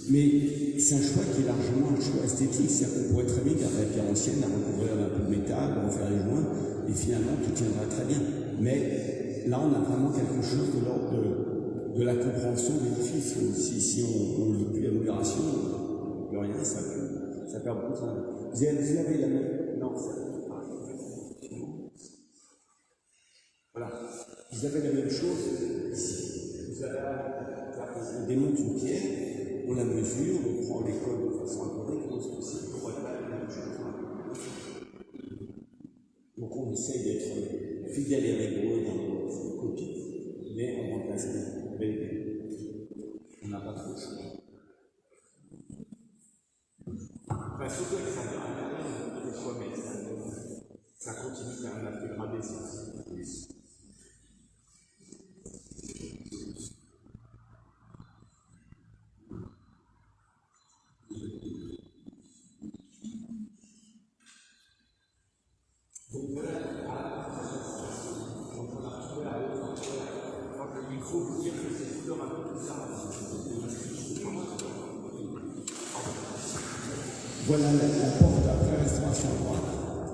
Speaker 2: Mais c'est un choix qui est largement un choix esthétique, c'est-à-dire qu'on pourrait très bien garder la pierre ancienne, la recouvrir un peu de métal, refaire les joints, et finalement tout tiendra très bien. Mais là, on a vraiment quelque chose de l'ordre de la compréhension de l'édifice. Si on ne lit plus la modération, plus rien, ça perd beaucoup de temps. Vous avez la même... Non, voilà. Vous avez la même chose ici. On démonte une pierre, on la mesure, on prend les codes de façon accordée, on se possible pour être la même chose. Donc on essaye d'être fidèle et rigoureux dans nos copies, mais on remplace bien. On n'a pas trop de choix. Surtout avec ça, des fois, mais ça continue quand même à dégrader. Donc voilà, il faut vous dire que cette couleur un peu plus tard. Voilà la porte après restauration à droite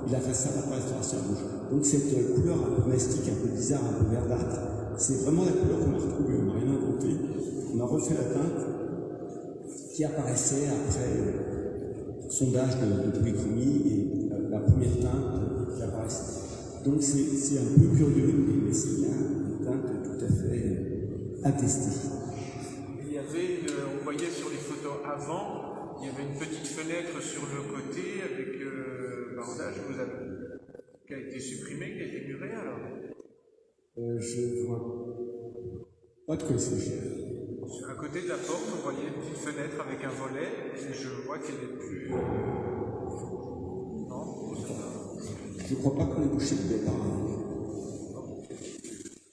Speaker 2: et la façade après restauration à gauche. Donc cette couleur un peu mastique, un peu bizarre, un peu verdâtre, c'est vraiment la couleur qu'on a retrouvée, on n'a rien inventé. On a refait la teinte qui apparaissait après sondage de polychromie et la première teinte qui apparaissait. Donc c'est un peu curieux, mais c'est bien une teinte tout à fait attestée.
Speaker 4: Il y avait, on voyait sur les photos avant, il y avait une petite fenêtre sur le côté avec bordage qui a été supprimé, qui a été muré alors.
Speaker 2: Je vois pas de quoi il s'agit.
Speaker 4: À côté de la porte, on voyait une petite fenêtre avec un volet, et je vois qu'elle est plus. Non,
Speaker 2: je crois pas qu'on ait bouché le départ.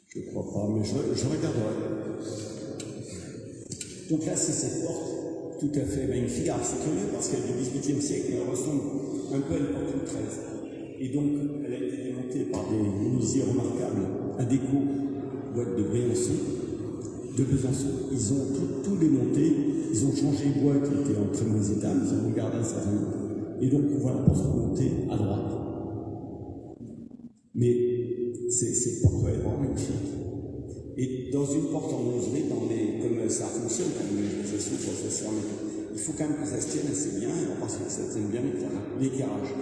Speaker 2: Je crois pas, mais je regarderai. Donc là, c'est cette porte tout à fait magnifique. Alors c'est curieux parce qu'elle est du XVIIIe siècle, elle ressemble un peu à une porte de 13. Et donc, elle a été démontée par des menuisiers remarquables à Déco, boîte de Besançon. Ils ont tout démonté, ils ont changé le bois qui était en très mauvais état, ils ont regardé un certain nombre. Et donc, on voit la porte remonter à droite. Mais cette porte est vraiment magnifique. Et dans une porte en menuiserie, comme ça fonctionne, comme l'utilisation pour se fermer, il faut quand même que ça se tienne assez bien, parce que ça tienne bien l'éclairage.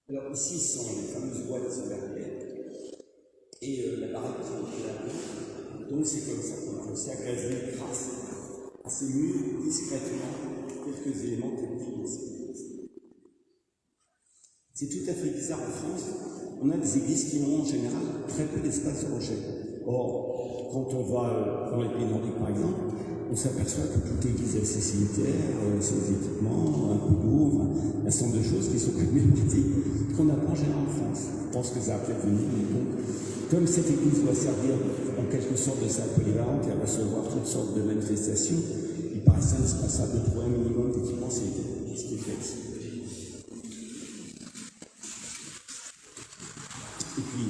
Speaker 2: Alors ici sont les fameuses boîtes verrières et la barrette qui est là. Donc c'est comme ça qu'on a réussi à caser une trace à ces murs discrètement quelques éléments techniques. C'est tout à fait bizarre en France. On a des églises qui ont en général très peu d'espace de rocher. Or, quand on va dans les pays nordiques par exemple, on s'aperçoit que toute église a ses cimetières, ses équipements, un peu d'eau, un ensemble de choses qui sont plus pratiques qu'on n'a pas en général en France. Je pense que ça a peut-être venu. Donc, comme cette église doit servir en quelque sorte de salle polyvalente et à recevoir toutes sortes de manifestations, il paraissait indispensable de trouver un minimum d'équipements, ce qui est fait ici. Et puis,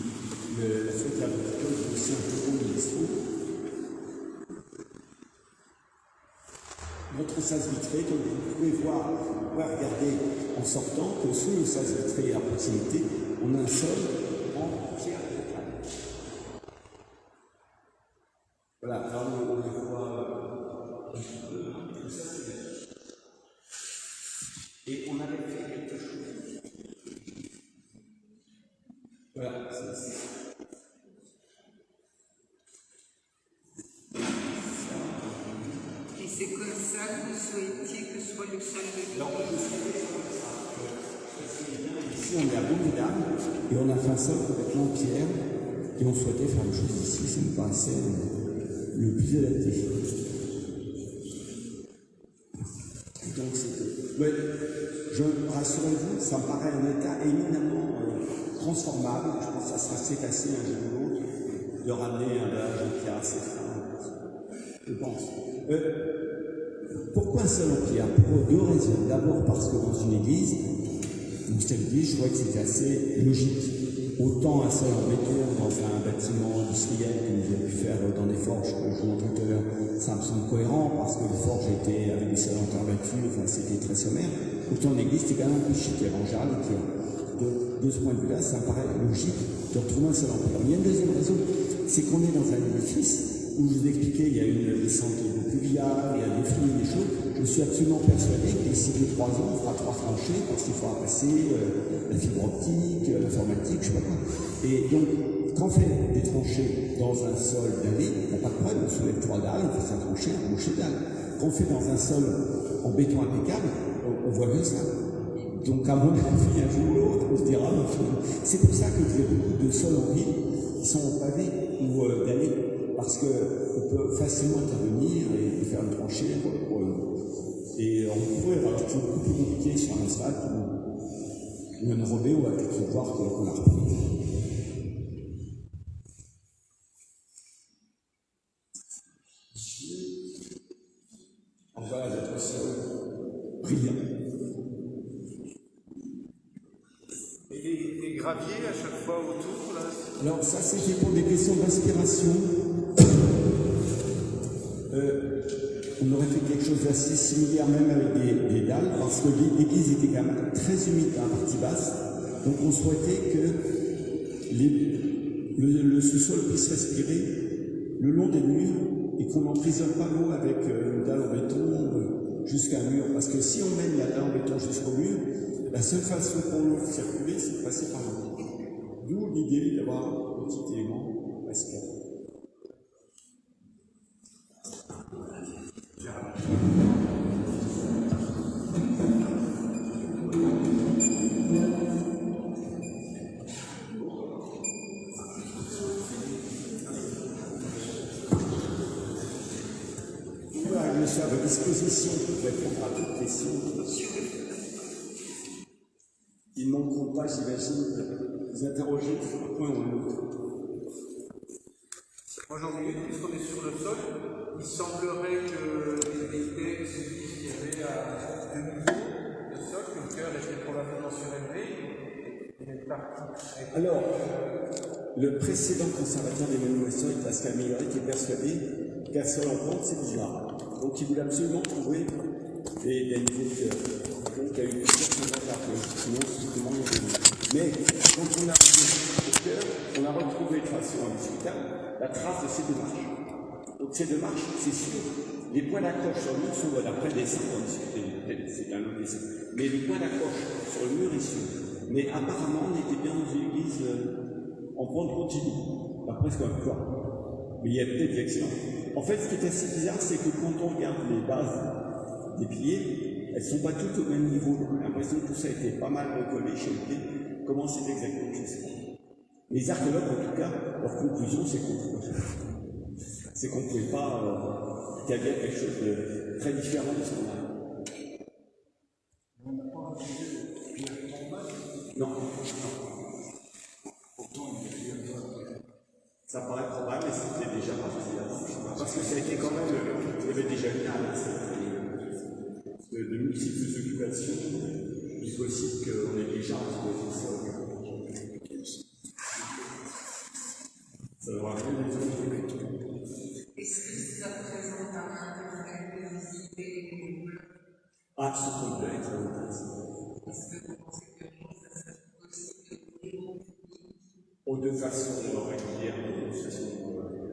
Speaker 2: la fête là, c'est aussi un peu haut de l'histoire. Notre sas vitré, comme vous pouvez voir, regarder en sortant que sous le sas vitré à proximité, on a un sol en pierre locale. Voilà, alors on le voit tout ça, et on avait fait quelque chose. Voilà, c'est
Speaker 3: Et c'est comme ça que vous souhaitiez que soit le sol de l'île.
Speaker 2: Non, ici on est à Beaumesdames et on a fait un sol complètement en pierre et on souhaitait faire une chose ici, ça me paraissait le plus adapté. Donc c'était. Ouais, rassurez-vous, ça me paraît un état éminemment transformable. Je pense que ça sera assez facile un jour ou l'autre de ramener un dallage en pierre assez fin. Je pense. Pourquoi un sol en pierre? Pour deux raisons. D'abord parce que dans une église, je trouvais que c'était assez logique. Autant un sol en béton dans un bâtiment industriel que nous avons pu faire dans des forges que je vous montrais tout à l'heure, ça me semble cohérent parce que les forges étaient avec des sols en terre battue, enfin c'était très sommaire. Autant en église, c'était quand même un peu chic, en général, les pierres. Donc, de ce point de vue-là, ça me paraît logique de retrouver un sol en pierre. Il y a une deuxième raison, c'est qu'on est dans un édifice où je vous expliquais, il y a une descente pluviale, il y a des flux, des choses. Je suis absolument persuadé que d'ici 2-3 ans, on fera 3 tranchées parce qu'il faudra passer la fibre optique, l'informatique, je sais pas quoi. Et donc, quand on fait des tranchées dans un sol dallé, il n'y a pas de problème, on soulève 3 dalles, on fait sa tranchée, on bouche les dalles. Quand on fait dans un sol en béton impeccable, on voit que ça. Donc, à mon avis, un jour ou l'autre, on se dira, c'est pour ça que vous avez beaucoup de sols en ville qui sont pavés ou dallés. Parce qu'on peut facilement intervenir et faire une tranchée. Et on pourrait, alors c'est beaucoup plus compliqué sur un asphalte ou un enrobé ou avec le trottoir qu'on a repris. Voilà notre sol brillant.
Speaker 4: Et les graviers à chaque fois autour, là?
Speaker 2: Alors ça, c'était pour des questions d'inspiration. On aurait fait quelque chose d'assez similaire même avec des dalles, parce que l'église était quand même très humide dans la partie basse, donc on souhaitait que le sous-sol puisse respirer le long des murs et qu'on n'emprisonne pas l'eau avec une dalle en béton jusqu'à un mur, parce que si on mène la dalle en béton jusqu'au mur, la seule façon pour l'eau de circuler, c'est de passer par le mur. D'où l'idée d'avoir un petit élément respiratoire. Voilà, je suis à votre disposition pour répondre à toutes questions. Ils ne manqueront pas, j'imagine, de vous interroger sur un point ou un autre.
Speaker 4: Moi j'en ai une, puisqu'on est sur le sol, il semblerait que les textes qu'il y avait à 2 niveaux de sol, que le cœur était probablement surélevé, et une partie.
Speaker 2: Alors, le précédent conservateur d'Emmanuel Seuil, Pascal Meilleret, était persuadé qu'un sol en pente, c'est bizarre. Donc il voulait absolument trouver des niveaux de cœur. Donc il y a eu plusieurs conservateurs, sinon justement il y avait. Mais quand on a retrouvé le cœur, on a retrouvé de façon indiscutable la trace de ces 2 marches. Donc ces 2 marches, c'est sûr, les points d'accroche sur le mur sont bonnes. Après le dessin, on discutait, c'est un autre dessin. Mais les points d'accroche sur le mur, ils sont. Mais apparemment, on était bien dans une église en pente continue, pas presque un corps. Mais il y a peut-être des accidents. En fait, ce qui est assez bizarre, c'est que quand on regarde les bases des piliers, elles ne sont pas toutes au même niveau. On a l'impression que tout ça a été pas mal recollé chez le pied. Comment c'est exactement, je ne sais pas. Les archéologues, en tout cas, leur conclusion, c'est qu'on ne pouvait pas établir quelque chose de très différent de ce qu'on a. Non. Ça paraît probable, mais c'était déjà parti avant. Parce que ça a été quand même, il y avait déjà eu de multiples occupations. Il est possible qu'on ait déjà retrouvé ça. Ça devra rien être.
Speaker 3: Est-ce que ça présente un intérêt de visiter?
Speaker 2: Ah, ce qu'on peut être intéressant.
Speaker 3: Est-ce que vous pensez que ça serait possible de démontrer
Speaker 2: de façon régulière, de façon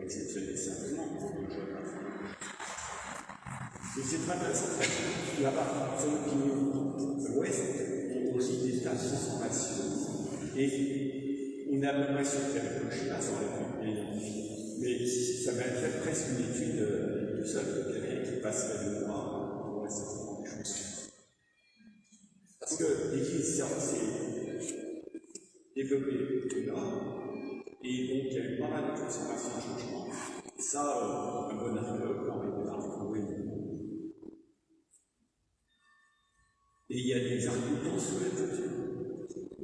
Speaker 2: exceptionnelle, certainement. Et c'est très intéressant, la partie de l'Ouest ont aussi des tas de transformations. Et on a l'impression qu'il y a quelque chose sur mais ça va être presque une étude du sol de quelqu'un qui passerait de moi pour voir certainement des choses. Parce que l'église s'est développée énorme, et donc il y a eu pas mal de transformations, de changements. Et ça, un bon archéologue aurait pu trouver. Et il y a des arcs-boutants sur la toiture.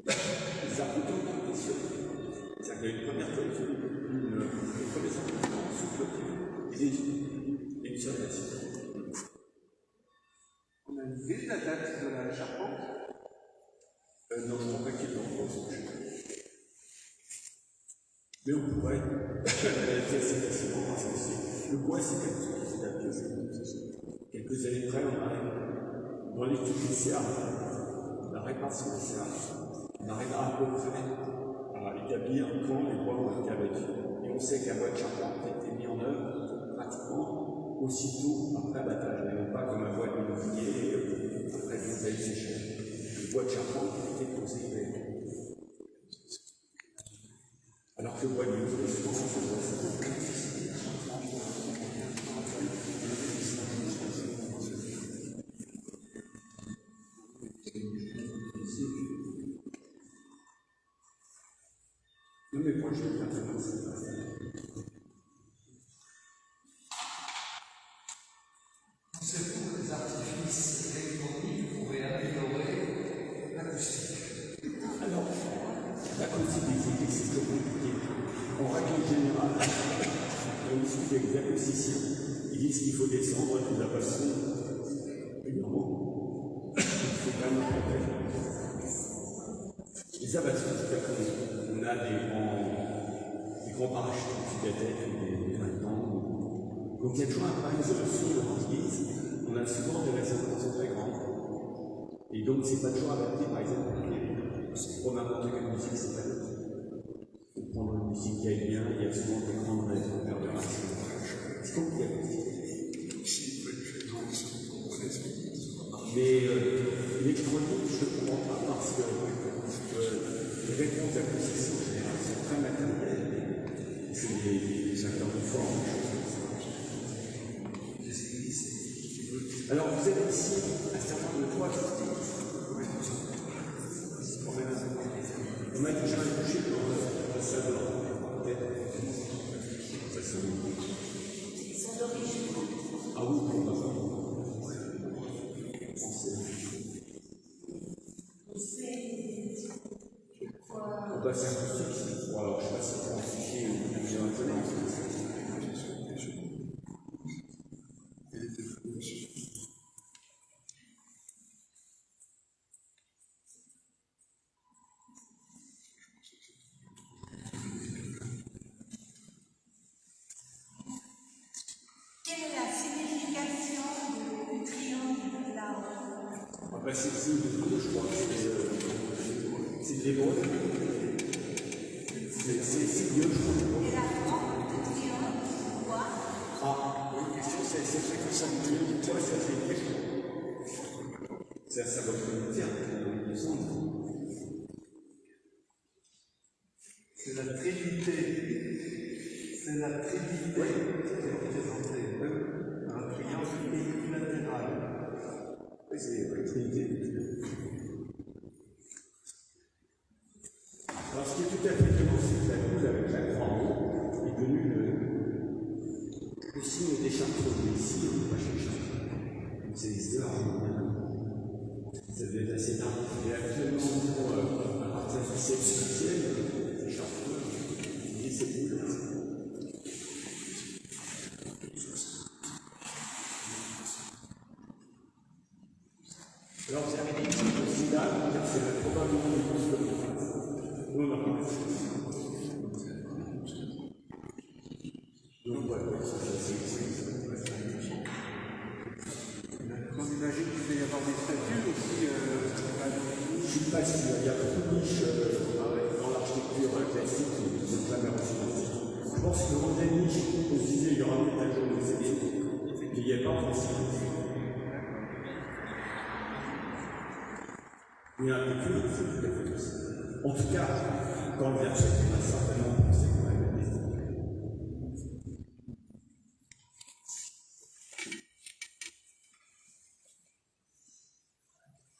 Speaker 2: Les arcs-boutants qui ont été sur. C'est-à-dire qu'il y a une première toiture, les premiers arcs-boutants sous clôture, et une seule nation.
Speaker 4: On a une idée de la date de la charpente?
Speaker 2: Non, je ne crois pas qu'il y ait d'endroit. Mais on pourrait l'adapter assez facilement parce que le bois, c'est quelque chose qui s'adapte assez vite. Quelques années près, on arrive. Dans l'étude des cerfs, la répartition des cerfs, on arrive à peu près à établir quand les bois ont été abattus. Et on sait que la bois de charpente a été mise en œuvre pratiquement aussitôt après abattage, mais non pas comme la bois de menuisier après une belle séchage. Le bois de charpente a été posé hiver. Alors que le bois de menuisier, souvent, c'est bois. Non, mais moi, je vais faire ça.
Speaker 5: Pensez-vous que les artifices électroniques pourraient améliorer l'acoustique?
Speaker 2: Alors, l'acoustique des églises, c'est trop compliqué. En règle générale, on discute avec des acousticiens. Ils disent qu'il faut descendre de la façon évidemment. Il faut quand même protéger. Les abattoirs, c'est à fait. On a des grands parachutes qui datent des printemps. Donc il y a toujours un problème sur le son de l'anguise. On a souvent des résonances très grandes. Et donc c'est pas toujours adapté, par exemple, pour n'importe quelle musique, c'est pas adapté. Pour prendre une musique qui aille bien, il y a souvent des grandes réverbérations. C'est compliqué. Mais l'électronique, je ne comprends pas parce que les réponses d'acquisition en général sont très matérielles. C'est des acteurs de forme, des choses. Alors vous avez ici un certain nombre de toits acoustiques. On a déjà touché dans la salle de
Speaker 3: Ils sont d'origine.
Speaker 2: Ah oui, on va voir. On va faire un truc. Bon, alors je ne sais pas si on peut amplifier ou bien maintenant.
Speaker 3: Quelle est la signification du triangle là-haut?
Speaker 2: C'est le signe de Dieu, je crois que c'est de l'hébreu. C'est Dieu, je crois.
Speaker 3: Et la forme du triangle, quoi?
Speaker 2: Ah, une question, c'est vrai que ça me dit quoi, ça fait une question. Ça va me dire, il me semble.
Speaker 5: C'est la Trinité. C'est la Trinité qui est représentée par un triangle équilatéral.
Speaker 2: Oui, c'est la Trinité. Alors, ce qui est tout à fait étonnant, c'est que la coule avec la croix en haut est devenue le signe des chartreux. Ici, on ne peut pas chercher. C'est l'histoire. Ça devait être assez tard. Et actuellement, à partir du 7e, les chartreux, et c'est cool. Alors, vous avez dit que c'est là, car c'est probablement une réponse de l'autre. Non, non, non. Donc, voilà,
Speaker 4: On imagine qu'il peut y avoir des statues aussi.
Speaker 2: je ne suis pas sûr. Il y a beaucoup de niches dans l'architecture classique qui ne sont jamais reçues. Je pense que dans des niches, on se disait qu'il y aura peut-être n'y a pas offensif. Il y a un peu plus, c'est tout à fait possible. En tout cas, dans le verset, on a certainement pensé qu'on avait des idées.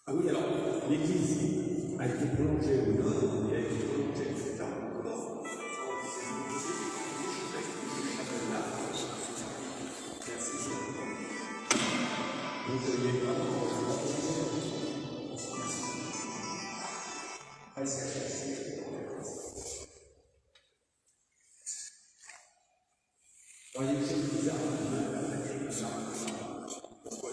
Speaker 2: Ah oui, alors, l'église a été prolongée au nord, et a été prolongée, etc. Encore. Donc, il y a vraiment il y a une chose bizarre. Pourquoi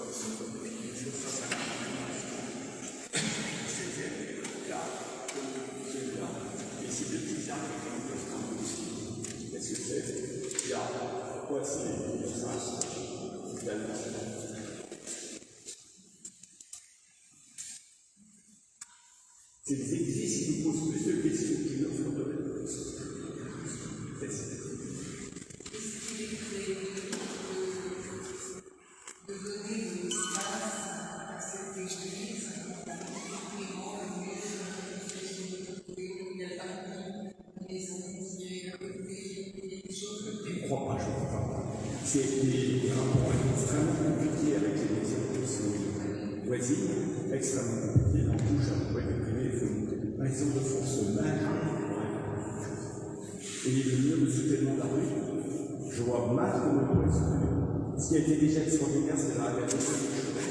Speaker 2: et c'est deux petits arbres qu'est-ce que c'est? Pourquoi c'est ça? C'est des églises qui nous posent plus de questions qu'ils n'offrent de réponses.
Speaker 3: Est-ce qu'il est créé de donner de l'espace à cette église effectivement il n'y a pas de maison qui est à côté des choses?
Speaker 2: Je ne crois pas. C'est des rapports extrêmement compliqués avec les maisons qui sont voisines, extrêmement compliqués. En touche à pouvoir imprimer, il faut une raison de force majeure. Et le mur de soutènement de la rue, je vois mal comment on pourrait soutenir. Ce qui a été déjà extraordinaire, c'est la réalisation du chevet.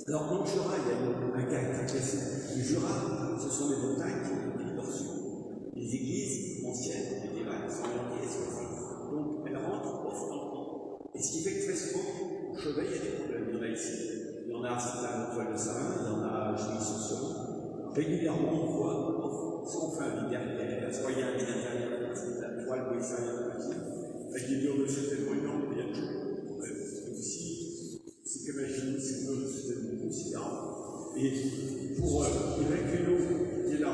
Speaker 2: Alors, dans le Jura, il y a un caractère classique. Le Jura, ce sont des montagnes qui ont des torsions. Les églises anciennes, médiévales, sont orientées est-ouest. Donc, elles rentrent au fond. Et ce qui fait que très souvent, au chevet, il y a des problèmes. Il y en a ici. Il y en a un certain Toile de Sarin, il y en a à Juilly-sur-Saône. Régulièrement, on voit, soit on fait un vide derrière, soit il y a un vide intérieur, la toile ou extérieure avec des murs de soutènement énormes, il y a toujours un problème. Ici, c'est qu'imaginer ces murs de soutènement considérables. Et pour évacuer l'eau qui est là,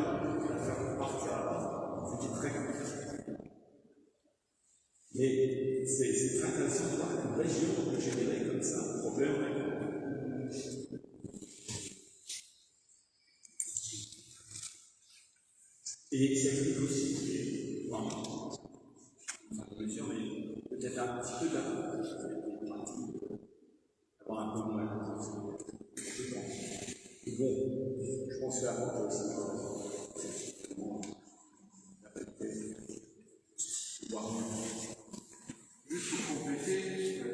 Speaker 2: la faire partir là-bas, c'était très compliqué. Mais c'est très intéressant de voir qu'une région peut générer comme ça un problème avec et ça explique aussi, dans la mesure, mais peut-être un petit peu d'avoir un peu moins je pense. Et bon, je pense que la vente aussi,
Speaker 4: juste pour compléter,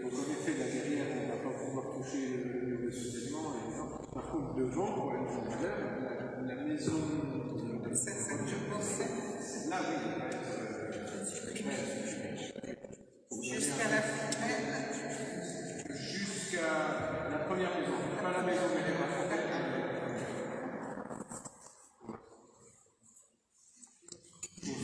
Speaker 4: donc en effet, la derrière, on ne va pas pouvoir toucher le soutènement. Par contre, devant, pour la maison de l'air, la maison.
Speaker 3: C'est ça que je pensais.
Speaker 4: Là, oui,
Speaker 3: jusqu'à la fontaine.
Speaker 4: Jusqu'à la première maison, pas la maison mais la fontaine. Pour